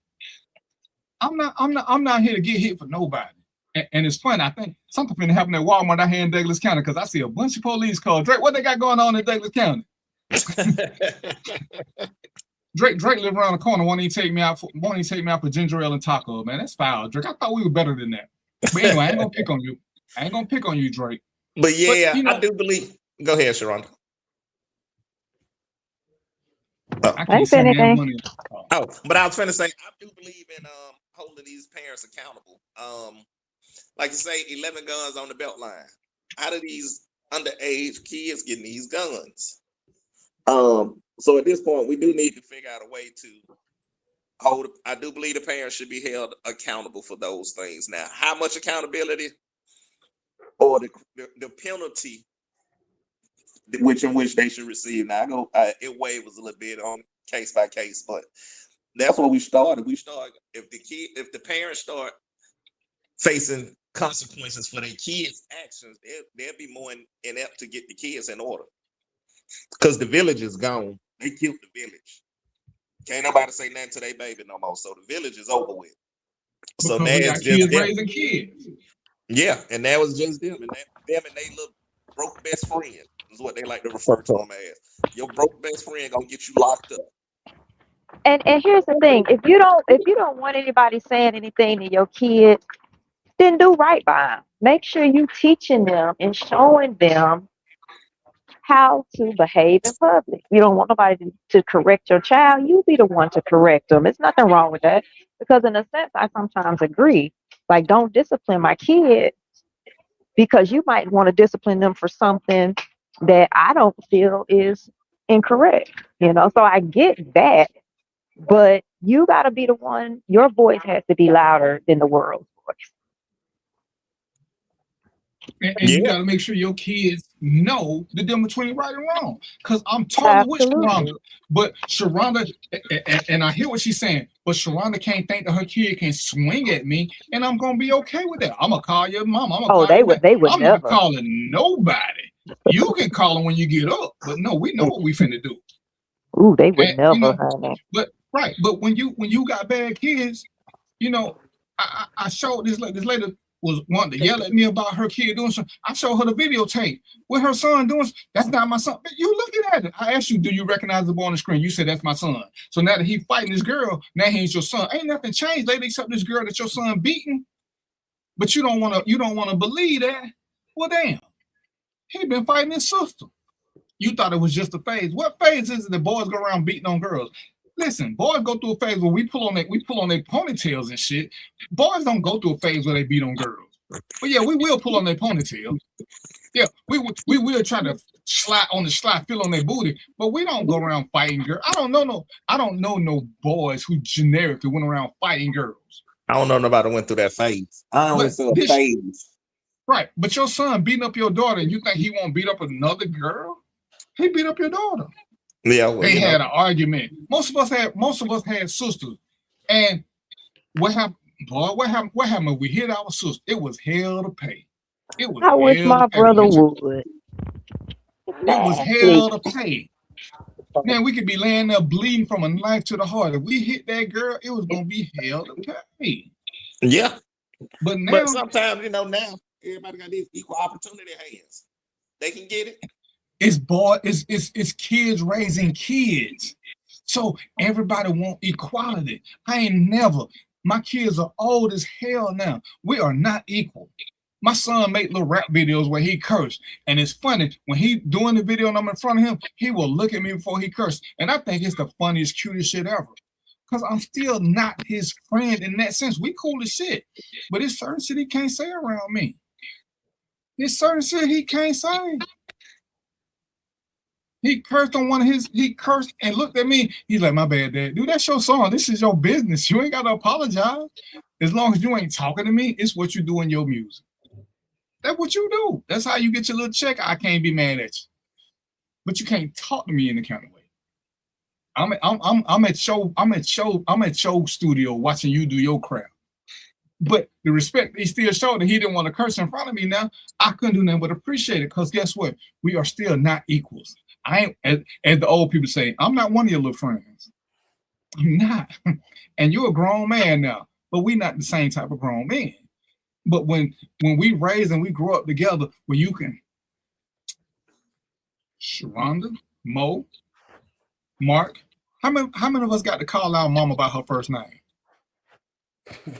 I'm not here to get hit for nobody. And it's funny, I think something finna happen at Walmart out here in Douglas County because I see a bunch of police cars. Drake, what they got going on in Douglas County? Drake live around the corner. Won't he take me out for ginger ale and taco, man? That's foul, Drake. I thought we were better than that. But anyway, I ain't gonna pick on you. I ain't gonna pick on you, Drake. But yeah, you know, I do believe. Go ahead, Sharonda. I can't say that money. Oh, but I was trying to say, I do believe in holding these parents accountable. Like you say, 11 guns on the belt line. How do these underage kids getting these guns? So at this point, we do need to figure out a way to hold. I do believe the parents should be held accountable for those things. Now, how much accountability or the penalty in which they should receive? Now, it wavers a little bit on case by case, but that's what we started. We start if the parents start facing consequences for their kids' actions, they'll be more inept to get the kids in order. Because the village is gone. They killed the village. Can't nobody say nothing to their baby no more. So the village is over with. So now it's just them. Raising kids. Yeah, and that was just them. And them and they little broke best friend is what they like to refer to them as. Your broke best friend gonna get you locked up. And here's the thing: if you don't want anybody saying anything to your kids, then do right by them. Make sure you teaching them and showing them how to behave in public. You don't want nobody to correct your child. You be the one to correct them. There's nothing wrong with that. Because in a sense, I sometimes agree. Like, don't discipline my kids because you might want to discipline them for something that I don't feel is incorrect. So I get that. But you got to be the one, your voice has to be louder than the world's voice. And you got to make sure your kids know the difference between right and wrong. Because I'm totally with Sharonda. But Sharonda, and I hear what she's saying, but Sharonda can't think that her kid can swing at me, and I'm going to be okay with that. I'm going to call your mom. They would I'm never. not calling nobody. You can call them when you get up. But no, we know what we finna do. Ooh, they would never, honey. But when you got bad kids, I showed this lady was wanting to yell at me about her kid doing something. I showed her the videotape with her son doing. That's not my son. But you looking at it. I asked you, do you recognize the boy on the screen? You said that's my son. So now that he fighting this girl, now he's your son. Ain't nothing changed, lady, except this girl that your son beating. But you don't want to believe that. Well, damn, he been fighting his sister. You thought it was just a phase. What phase is it that boys go around beating on girls? Listen, boys go through a phase where we pull on their ponytails and shit. Boys don't go through a phase where they beat on girls. But yeah, we will pull on their ponytail. Yeah, we will try to slide feel on their booty, but we don't go around fighting girls. I don't know no boys who generically went around fighting girls. I don't know nobody went through that phase. I only saw a phase. Right, but your son beating up your daughter, and you think he won't beat up another girl? He beat up your daughter. Yeah, well, they had an argument. Most of us had sisters, and what happened? Boy, what happened? When we hit our sister? It was hell to pay. I wish my brother would. It was hell to pay. Man, we could be laying there bleeding from a knife to the heart. If we hit that girl, it was gonna be hell to pay. Yeah, but sometimes now everybody got these equal opportunity hands. They can get it. It's kids raising kids. So everybody want equality. My kids are old as hell now. We are not equal. My son made little rap videos where he cursed. And it's funny, when he doing the video and I'm in front of him, he will look at me before he cursed. And I think it's the funniest, cutest shit ever. Because I'm still not his friend in that sense. We cool as shit. But it's certain shit he can't say around me. It's certain shit he can't say. He cursed on he cursed and looked at me. He's like, my bad, Dad. Dude, that's your song. This is your business. You ain't got to apologize. As long as you ain't talking to me, it's what you do in your music. That's what you do. That's how you get your little check. I can't be mad at you. But you can't talk to me in the kind of way. I'm at show studio watching you do your crap. But the respect he still showed that he didn't want to curse in front of me now, I couldn't do nothing but appreciate it, because guess what? We are still not equals. I ain't, as the old people say, I'm not one of your little friends. I'm not. And you're a grown man now, but we not the same type of grown man. But when we raise and we grow up together, where you can, Sharonda, Mo, Mark, how many of us got to call our mama by her first name?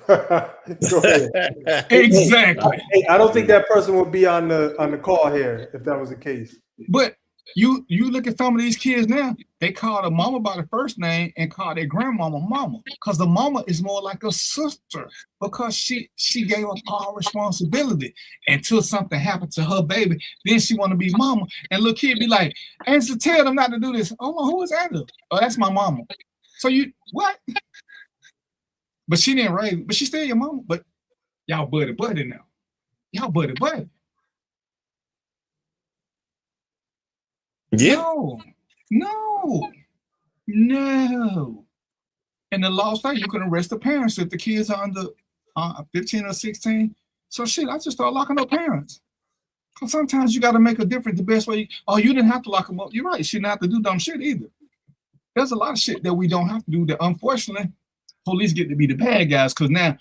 Go ahead. Exactly. Hey, I don't think that person would be on the call here if that was the case. But you look at some of these kids now, they call the mama by the first name and call their grandmama mama, because the mama is more like a sister, because she gave up all responsibility until something happened to her baby. Then she want to be mama, and little kid be like, Angela, tell them not to do this. Oh, who is Angela? Oh, that's my mama. So you what? But she didn't raise, but she still your mama. But y'all buddy now. Y'all buddy. Yeah. No. And the law say you can arrest the parents if the kids are under 15 or 16. So shit, I just start locking up parents. Because sometimes you got to make a difference the best way. You didn't have to lock them up. You're right. You didn't have to do dumb shit either. There's a lot of shit that we don't have to do that, unfortunately, police get to be the bad guys, because now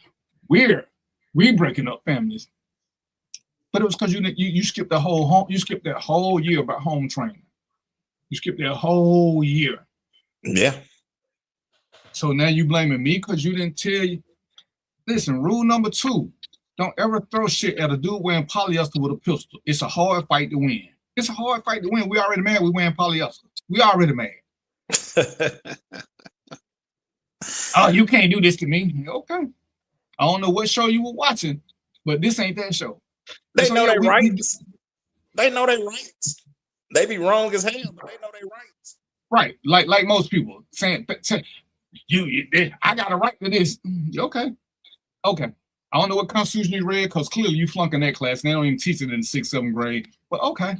we're breaking up families. But it was because you skipped the whole that whole year about home training. You skipped that whole year. Yeah. So now you blaming me because you didn't tell you. Listen, rule number 2, don't ever throw shit at a dude wearing polyester with a pistol. It's a hard fight to win. We already mad we wearing polyester. We already mad. Oh, you can't do this to me. Okay. I don't know what show you were watching, but this ain't that show. They know their rights. They know their rights. They be wrong as hell, but they know their rights. Right. Like most people saying I got a right to this. Okay. I don't know what constitution you read, because clearly you flunk in that class and they don't even teach it in the 6th, 7th grade. But okay.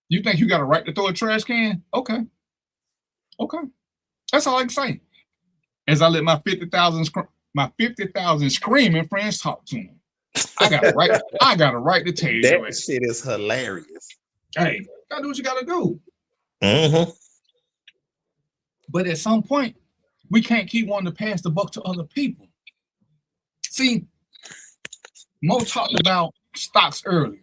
You think you got a right to throw a trash can? Okay. That's all I can say. As I let my 50,000 screaming friends talk to them. I got a right to tell you that shit is hilarious. Hey, gotta do what you gotta do. Mm-hmm. But at some point, we can't keep wanting to pass the buck to other people. See, Mo talked about stocks earlier.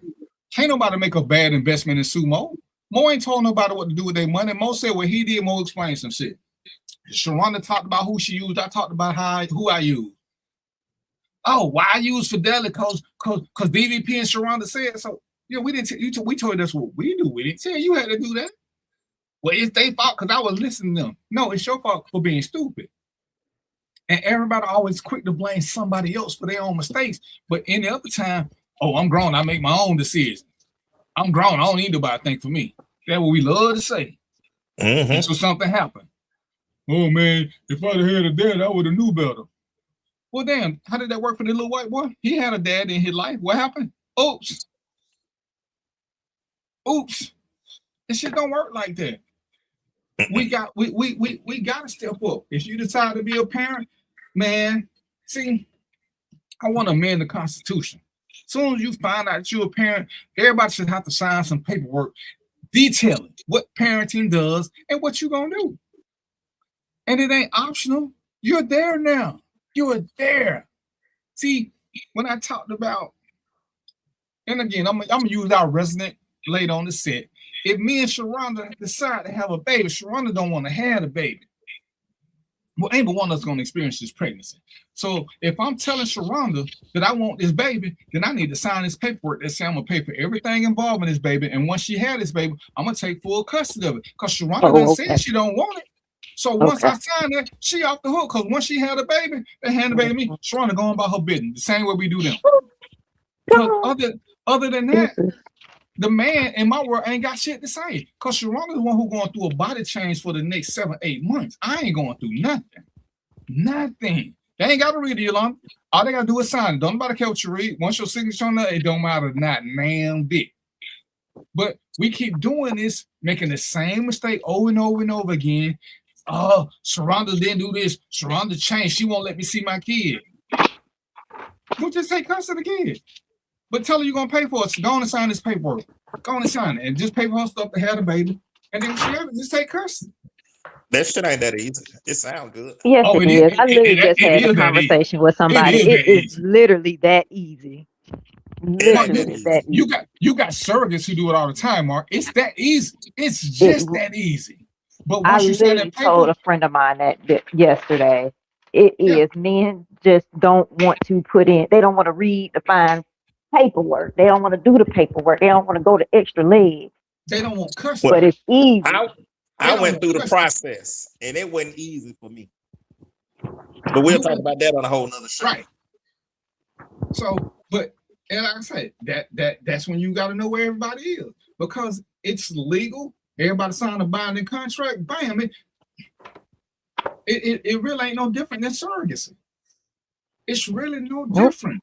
Can't nobody make a bad investment in sumo. Mo ain't told nobody what to do with their money. Mo said what he did, Mo explained some shit. Sharonda talked about who she used. I talked about who I used. Oh, why I use Fidelity? Cause DVP and Sharonda said so. Yeah, we didn't. We told you that's what we do. We didn't tell you had to do that. Well, it's their fault because I was listening to them. No, it's your fault for being stupid. And everybody always quick to blame somebody else for their own mistakes. But any other time, I'm grown. I make my own decisions. I'm grown. I don't need nobody to think for me. That's what we love to say. Mm-hmm. So something happened. Oh man, if I'd had a dad, I would have knew better. Well, damn, how did that work for the little white boy? He had a dad in his life. What happened? Oops. This shit don't work like that. We got to step up. If you decide to be a parent, man, see, I want to amend the Constitution. As soon as you find out you're a parent, everybody should have to sign some paperwork detailing what parenting does and what you're going to do. And it ain't optional. You're there now. You're there. See, when I talked about, and again, I'm going to use our resident lady on the set. If me and Sharonda decide to have a baby, Sharonda don't want to have the baby. Well, ain't but one that's going to experience this pregnancy. So if I'm telling Sharonda that I want this baby, then I need to sign this paperwork that says I'm going to pay for everything involved in this baby. And once she had this baby, I'm going to take full custody of it. Because Sharonda done said she don't want it. So once I sign that, she off the hook. Because once she had a baby, they hand the baby to me. Sharonda going about her business, the same way we do them. Because other than that, the man in my world ain't got shit to say. Because Sharonda's the one who going through a body change for the next 7-8 months. I ain't going through nothing. Nothing. They ain't got to read it, Yolanda. All they got to do is sign it. Don't nobody care what you read. Once your signature on that, it don't matter not man bit. But we keep doing this, making the same mistake over and over and over again. Oh, Sharonda didn't do this. Sharonda changed. She won't let me see my kid. Don't just take custody of the kid. But tell her you're gonna pay for it. So go on and sign this paperwork. Go on and sign it. And just pay for her stuff to have the baby. And then just take custody. That shit ain't that easy. It sounds good. Yes, Oh, it is. I literally just had a conversation with somebody. It is literally that easy. Literally that easy. You got surrogates who do it all the time, Mark. It's that easy. It's just that easy. But I once you sign literally that told a paper, friend of mine that yesterday. It is. Men just don't want to put in. They don't want to read the fine paperwork. They don't want to do the paperwork. They don't want to go the extra leg. they don't want custody. But it's easy. I went through the process, and it wasn't easy for me. But we'll talk about that on a whole nother show. Right. So, but and like I said, that's when you got to know where everybody is, because it's legal. Everybody signed a binding contract. Bam! It really ain't no different than surrogacy. It's really no different.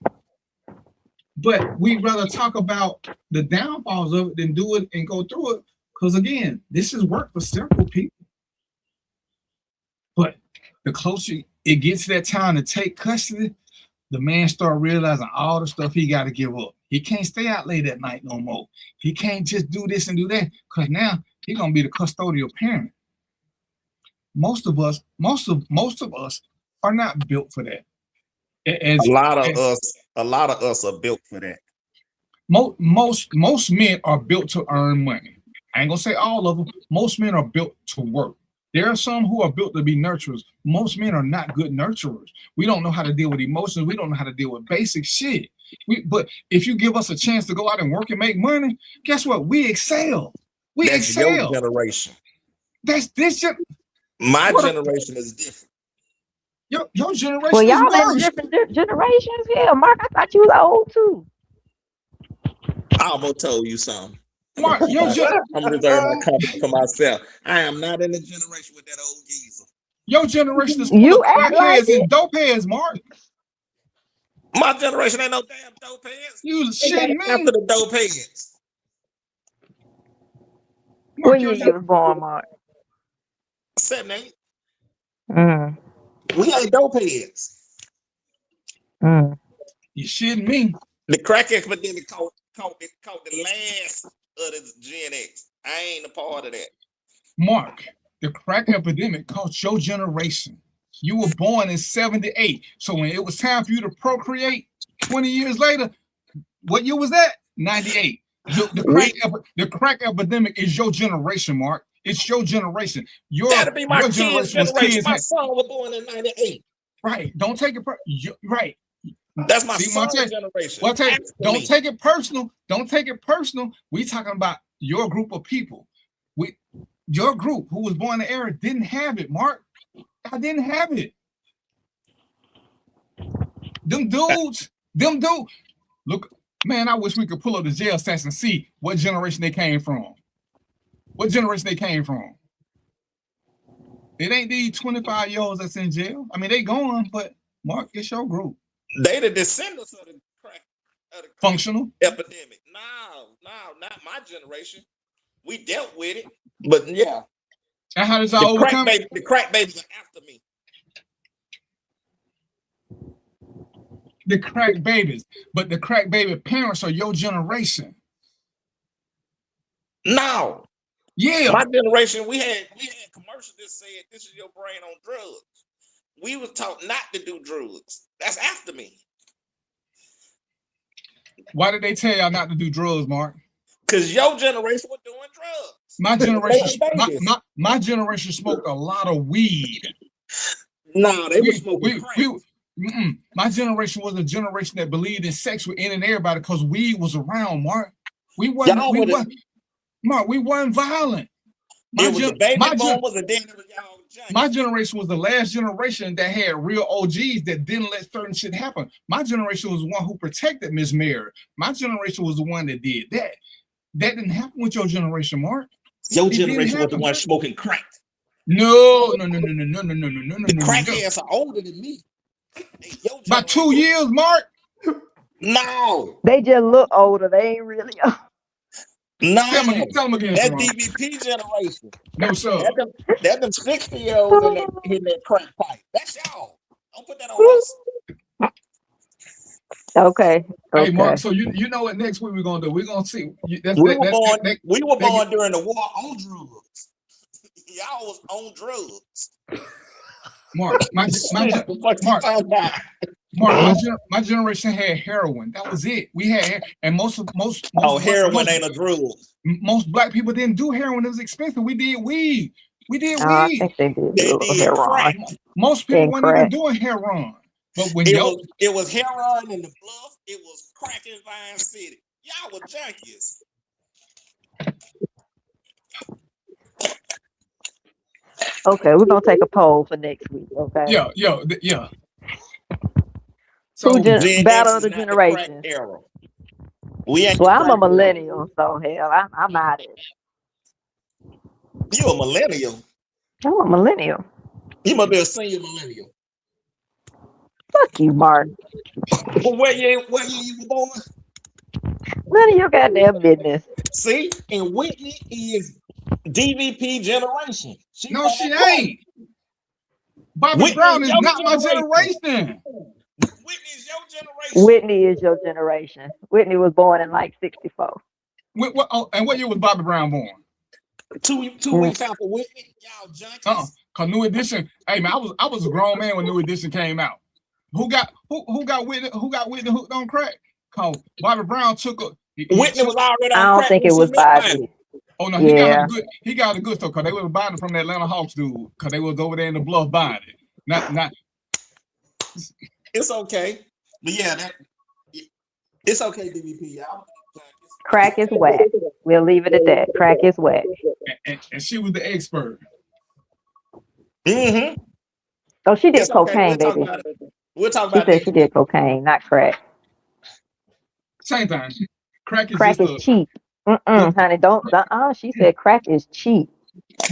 But we'd rather talk about the downfalls of it than do it and go through it. Because again, this is work for several people. But the closer it gets to that time to take custody, the man start realizing all the stuff he got to give up. He can't stay out late at night no more. He can't just do this and do that, because now he's gonna be the custodial parent. Most of us are not built for that. A lot of us are built for that. Most men are built to earn money. I ain't gonna say all of them. Most men are built to work. There are some who are built to be nurturers. Most men are not good nurturers. We don't know how to deal with emotions. We don't know how to deal with basic shit. But if you give us a chance to go out and work and make money, guess what? We excel. That's excel. Your generation. That's this. My generation is different. Your generation. Well, y'all in different generations. Yeah, Mark, I thought you was old too. I almost told you something. Mark, I'm reserving my comment for myself. I am not in the generation with that old geezer. Your generation is you act like and dope heads, Mark. My generation ain't no damn dope heads. You shit me. After the dope heads. When you was born, Mark? 78. Mm. We ain't dope heads. Mm. You shitting me. The crack epidemic caught the last of the Gen X. I ain't a part of that. Mark, the crack epidemic caught your generation. You were born in 78. So when it was time for you to procreate 20 years later, what year was that? 98. The crack epidemic is your generation, Mark. It's your generation. That'll be my generation. My son was born in 98. Right. Don't take it right. That's my son's generation. Well, don't take it personal. Don't take it personal. We talking about your group of people. Your group who was born in the era didn't have it, Mark. I didn't have it. Them dudes. Look, man, I wish we could pull up the jail stats and see what generation they came from. What generation they came from. It ain't these 25-year-olds that's in jail. I mean, they gone, but Mark, it's your group. They the descendants of the crack functional epidemic. No, not my generation. We dealt with it, but yeah. And how does that overcome? The crack babies are after me. The crack babies, but the crack baby parents are your generation. No. Yeah. My generation, we had commercials that said, "This is your brain on drugs." We were taught not to do drugs. That's after me. Why did they tell y'all not to do drugs, Mark? Because your generation was doing drugs. My generation smoked a lot of weed. No, they were smoking crack. My generation was a generation that believed in sex with any and everybody because weed was around, Mark. We wasn't violent. My generation was the last generation that had real OGs that didn't let certain shit happen. My generation was the one who protected Miss Mary. My generation was the one that did that. That didn't happen with your generation, Mark. Your generation was the one smoking crack. No. The crackheads are older than me. By 2 years, Mark. No. They just look older. They ain't really old. No, tell them again. That DVP generation. No, sir. That them 60-year-olds in that crack pipe. That's y'all. Don't put that on us. Okay. Hey, Mark. Okay. So you know what next week we're gonna do? We're gonna see. That's We were born that- during the war on drugs. Y'all was on drugs. Mark, my generation had heroin. That was it. We had, and most heroin ain't a drug. Most black people didn't do heroin. It was expensive. We did weed. I think they did do heroin. Most people weren't even doing heroin. But when it was heroin in the Bluff, it was crack in Vine City. Y'all were junkies. Okay, we're gonna take a poll for next week. Okay. Yeah. So Gen battle X of the is not generation. crack era. We ain't. Well, I'm a millennial, so hell, I'm out of it. You a millennial? I'm a millennial. You must be a senior millennial. Fuck you, Mark. Where you were born? None of your goddamn business. See, and Whitney is DVP generation. She ain't. Bobby Brown is not my generation. Whitney's your generation. Whitney is your generation. Whitney was born in like 64. And what year was Bobby Brown born? 2 weeks after Whitney. Y'all junkies. Cause New Edition. Hey man, I was a grown man when New Edition came out. Who got Whitney hooked on crack? Cause Bobby Brown took a. Whitney was already on crack. I don't think it was Bobby. Oh no, he got a good stuff because they were buying it from the Atlanta Hawks dude because they was over there in the Bluff buying it. Not. It's okay, but yeah, it's okay. DVP, y'all. Crack is whack. We'll leave it at that. Crack is whack. And she was the expert. Mm-hmm. Oh, she did cocaine, baby. We'll talk about it. She said she did cocaine, not crack. Same thing. Crack is cheap. Honey, don't. She said crack is cheap.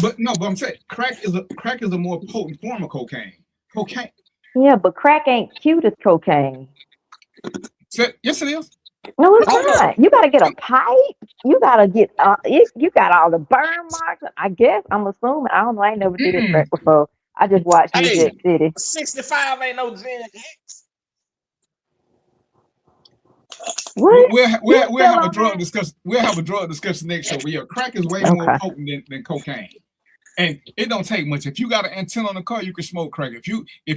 But I'm saying crack is a more potent form of cocaine. Cocaine. Yeah, but crack ain't cute as cocaine. Yes, it is. No, it's not. You gotta get a pipe. You gotta get. You got all the burn marks. I guess I'm assuming. I don't know. I ain't never did this crack before. I just watched New Jack City. 65 ain't no Gen X. What? We'll have a drug discussion. We'll have a drug discussion next show. But yeah, crack is way more potent than cocaine, and it don't take much. If you got an antenna on the car, you can smoke crack. If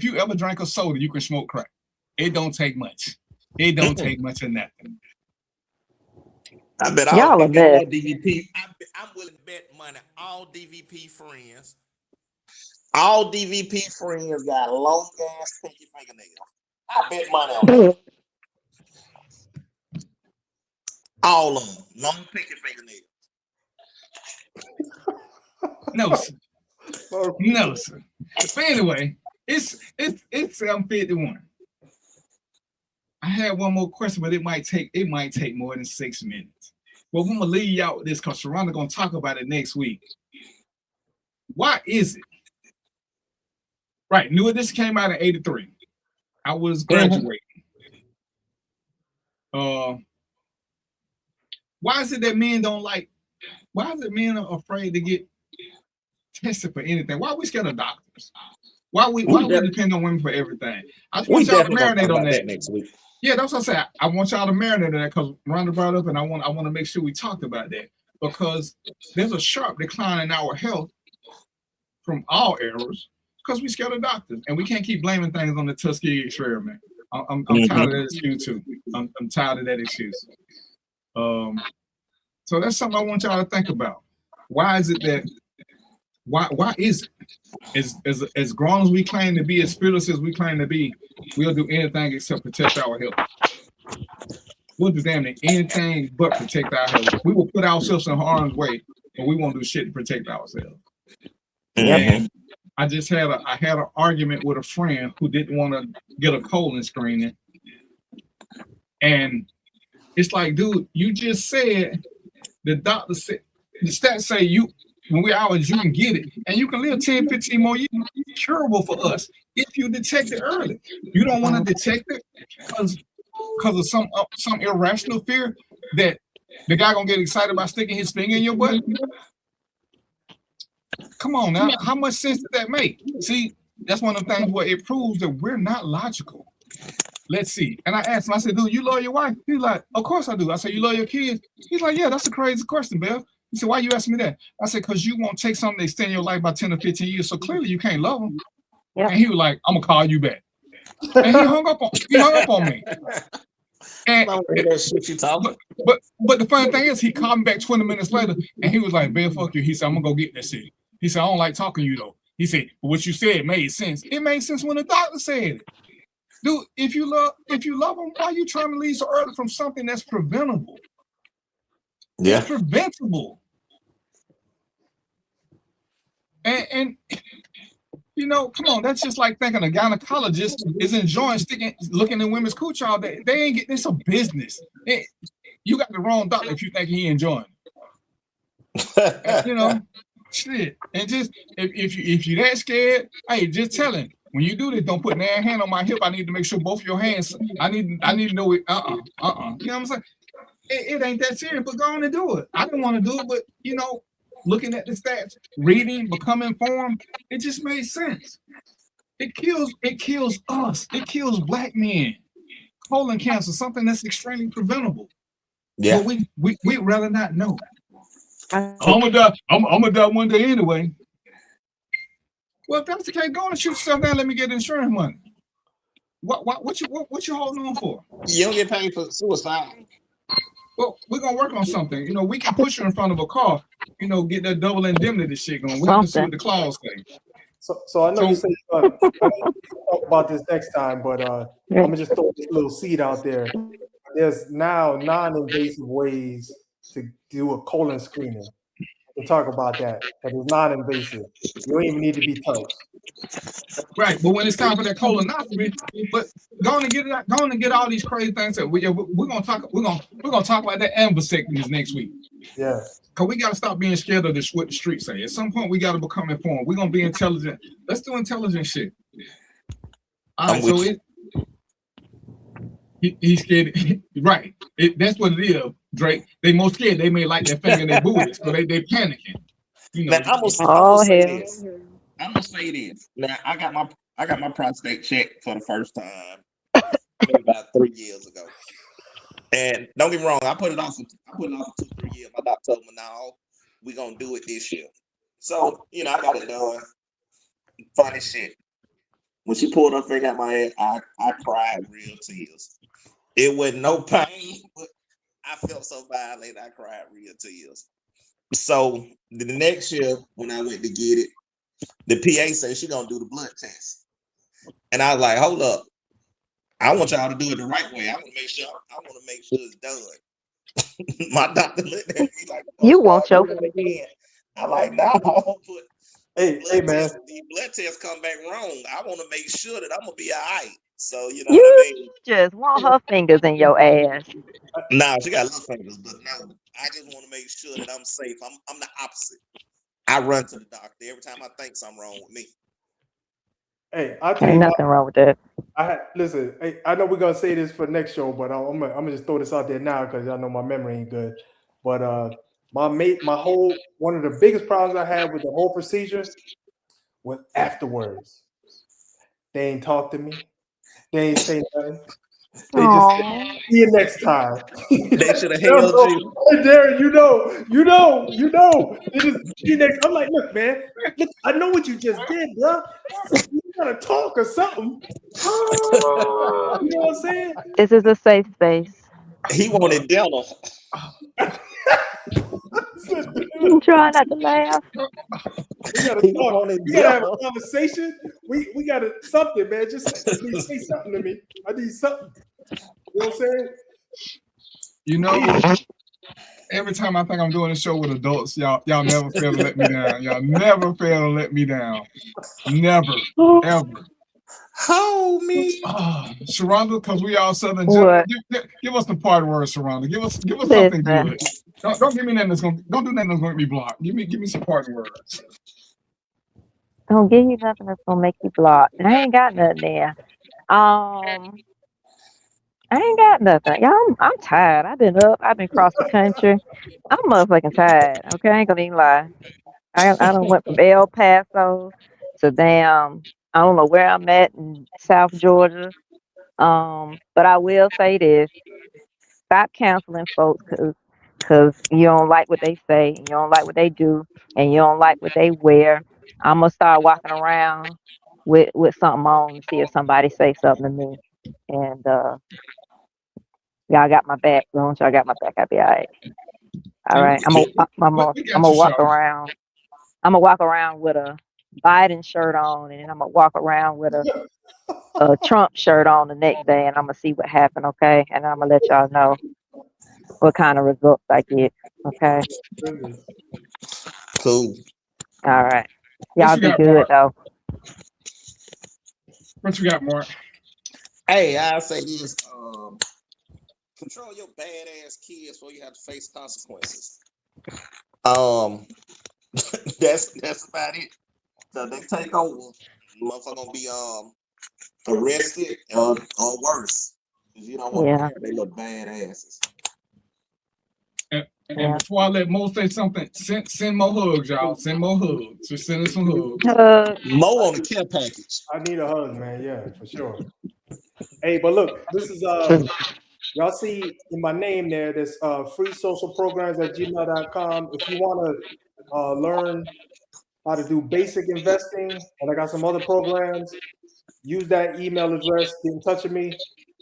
you ever drank a soda, you can smoke crack. It don't take much. It don't take much of nothing. I bet y'all are bad. DVP. I'm willing to bet money. All DVP friends. All DVP friends got long ass pinky fingernails. I bet money on that. All of them. Long pinky fingernails. No, sir. But anyway, it's 7:51. I had one more question, but it might take more than 6 minutes. Well, I'm gonna leave y'all with this because Sharonda gonna talk about it next week. Why is it? Right, New Edition came out in '83. I was graduating. Why is it that men don't like? Why is it men are afraid to get tested for anything? Why are we scared of doctors? Why we depend on women for everything? I just want y'all to marinate on that next week. Yeah, that's what I said. I want y'all to marinate on that because Rhonda brought up, and I want to make sure we talked about that because there's a sharp decline in our health from all eras because we scared of doctors, and we can't keep blaming things on the Tuskegee experiment. I'm tired of that excuse too. I'm tired of that excuse. So that's something I want y'all to think about. Why is it that? Why is it? As grown as we claim to be, as fearless as we claim to be, we'll do anything except protect our health. We'll do damn near anything but protect our health. We will put ourselves in harm's way, but we won't do shit to protect ourselves. And I just had an argument with a friend who didn't want to get a colon screening, and it's like, dude, you just said the doctor said the stats say you. When we're ours, you can get it, and you can live 10, 15 more years. It's curable for us if you detect it early. You don't want to detect it because of some irrational fear that the guy gonna get excited about sticking his finger in your butt. Come on now, how much sense did that make? See, that's one of the things where it proves that we're not logical. let's see. And I asked him, I said, dude, you love your wife? He's like, of course I do. I said, you love your kids? He's like, yeah, that's a crazy question, Bill. He said, why you asking me that? I said, because you won't take something to extend your life by 10 or 15 years. So clearly you can't love them. Yeah. And he was like, I'm gonna call you back. And he hung up on me. And, that shit you talking. but the funny thing is, he called me back 20 minutes later, and he was like, "Bill, fuck you." He said, "I'm gonna go get that shit." He said, "I don't like talking to you though." He said, "But what you said made sense. It made sense when the doctor said it." Dude, if you love them, why are you trying to leave so early from something that's preventable? Yeah. It's preventable. And you know, come on, that's just like thinking a gynecologist is enjoying looking at women's cooch all day. They ain't getting, it's a business. You got the wrong doctor if you think he enjoying it. You know, shit. And just if you that scared, hey, just tell him when you do this, don't put that hand on my hip. I need to make sure both of your hands. I need to know it. You know what I'm saying? It ain't that serious, but go on and do it. I didn't want to do it, but you know, looking at the stats, reading, becoming informed, it just made sense. It kills us. It kills Black men. Colon cancer, something that's extremely preventable. Yeah. But we'd rather not know. I'm gonna die one day anyway. Well, if that's the case, go and shoot yourself down. Let me get insurance money. What you holding on for? You don't get paid for suicide. Well, we're gonna work on something. You know, we can push her in front of a car. You know, get that double indemnity shit going. We have to see what the clause say. So I know you said you're gonna talk about this next time, but I'm gonna just throw this little seed out there. There's now non-invasive ways to do a colon screening. We'll talk about that. But it's non-invasive. You don't even need to be touched. Right, but when it's time for that colonoscopy, but go on and get it out, go on and get all these crazy things. That we're gonna talk about that and vasectomies next week. Yeah. Cause we gotta stop being scared of what the streets say. At some point, we gotta become informed. We're gonna be intelligent. Let's do intelligent shit. All right, so he's scared. Right. That's what it is, Drake. They most scared. They may like their finger in their booties, so they panicking. You know. Now, I'm gonna say this. Now I got my prostate checked for the first time about 3 years ago. And don't get me wrong, I put it on for 2-3 years. My doctor told me, "No, we're gonna do it this year." So, you know, I got it done. Funny shit. When she pulled her finger out my head, I cried real tears. It wasn't no pain, but I felt so violated, I cried real tears. So the next year, when I went to get it, the PA said she gonna do the blood test. And I was like, hold up. I want y'all to do it the right way. I want to make sure it's done. My doctor looked at me like, you want your I'm like, no. Hey, man. The blood test come back wrong. I want to make sure that I'm gonna be all right. So you know what I mean? Just want her fingers in your ass. Nah, she got little fingers, but no, I just want to make sure that I'm safe. I'm the opposite. I run to the doctor every time I think something wrong with me. Hey, I'll tell Ain't you nothing wrong with that. listen. Hey, I know we're gonna say this for next show, but I'm gonna just throw this out there now because I know my memory ain't good. But one of the biggest problems I had with the whole procedure was afterwards. They ain't talk to me. They ain't say nothing. They just said, see you next time. They should have held you. Hey, Darren, you know. They just see you next. I'm like, look, man, I know what you just did, bro. You gotta talk or something. You know what I'm saying? This is a safe space. He wanted dinner. I'm trying not to laugh. We gotta talk. We gotta have a conversation. We gotta something, man. Just say something to me. I need something. You know what I'm saying? You know, every time I think I'm doing a show with adults, y'all never fail to let me down. Y'all never fail to let me down. Never, ever. Hold me. Sharonda, because we all Southern gentlemen. Give us the party word, Sharonda. Give us something good. Don't give me nothing don't do nothing that's gonna be blocked. Give me some party words. Don't give you nothing that's gonna make you block. I ain't got nothing there. I ain't got nothing. Y'all, I'm tired. I've been up. I've been across the country. I'm motherfucking tired. Okay, I ain't gonna even lie. I done went from El Paso to damn. I don't know where I'm at in South Georgia. But I will say this: stop counseling folks because you don't like what they say, and you don't like what they do, and you don't like what they wear. I'm gonna start walking around with something on to see if somebody say something to me. And y'all got my back. As long as y'all got my back, I'll be all right. All right. I'm gonna walk around. I'm gonna walk around with a Biden shirt on, and then I'm gonna walk around with a Trump shirt on the next day, and I'm gonna see what happened. Okay, and I'm gonna let y'all know what kind of results I get. Okay. Cool. All right. Y'all be good though. What you got, Mark? Hey, I say this: control your badass kids, before you have to face consequences. That's about it. So they take over, motherfucker gonna be arrested or worse. You don't want to they look badasses. And before I let Mo say something, send more hugs, y'all. Send more hugs. Just send us some hugs. Mo on the care package. I need a hug, man. Yeah, for sure. Hey, but look, this is y'all see in my name there, there's freesocialprograms@gmail.com. If you want to learn how to do basic investing, and I got some other programs, use that email address, get in touch with me,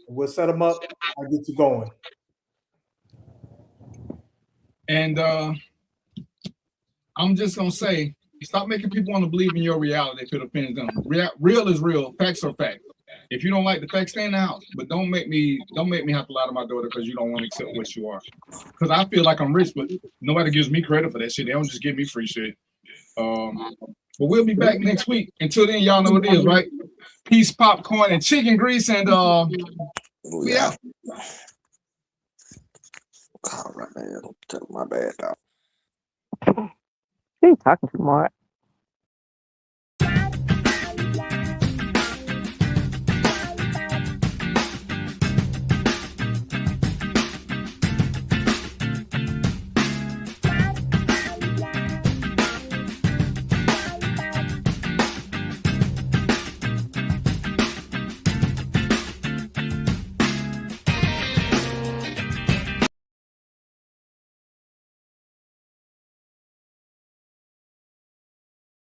and we'll set them up. I'll get you going. And I'm just gonna say, stop making people want to believe in your reality if it offends them. Real is real. Facts are facts. If you don't like the facts, stay in the house. But don't make me have to lie to my daughter because you don't want to accept what you are. Because I feel like I'm rich, but nobody gives me credit for that shit. They don't just give me free shit. But we'll be back next week. Until then, y'all know what it is, right? Peace, popcorn, and chicken grease, and we out. All right, man. My bad, dog. Who you talking to, Mark?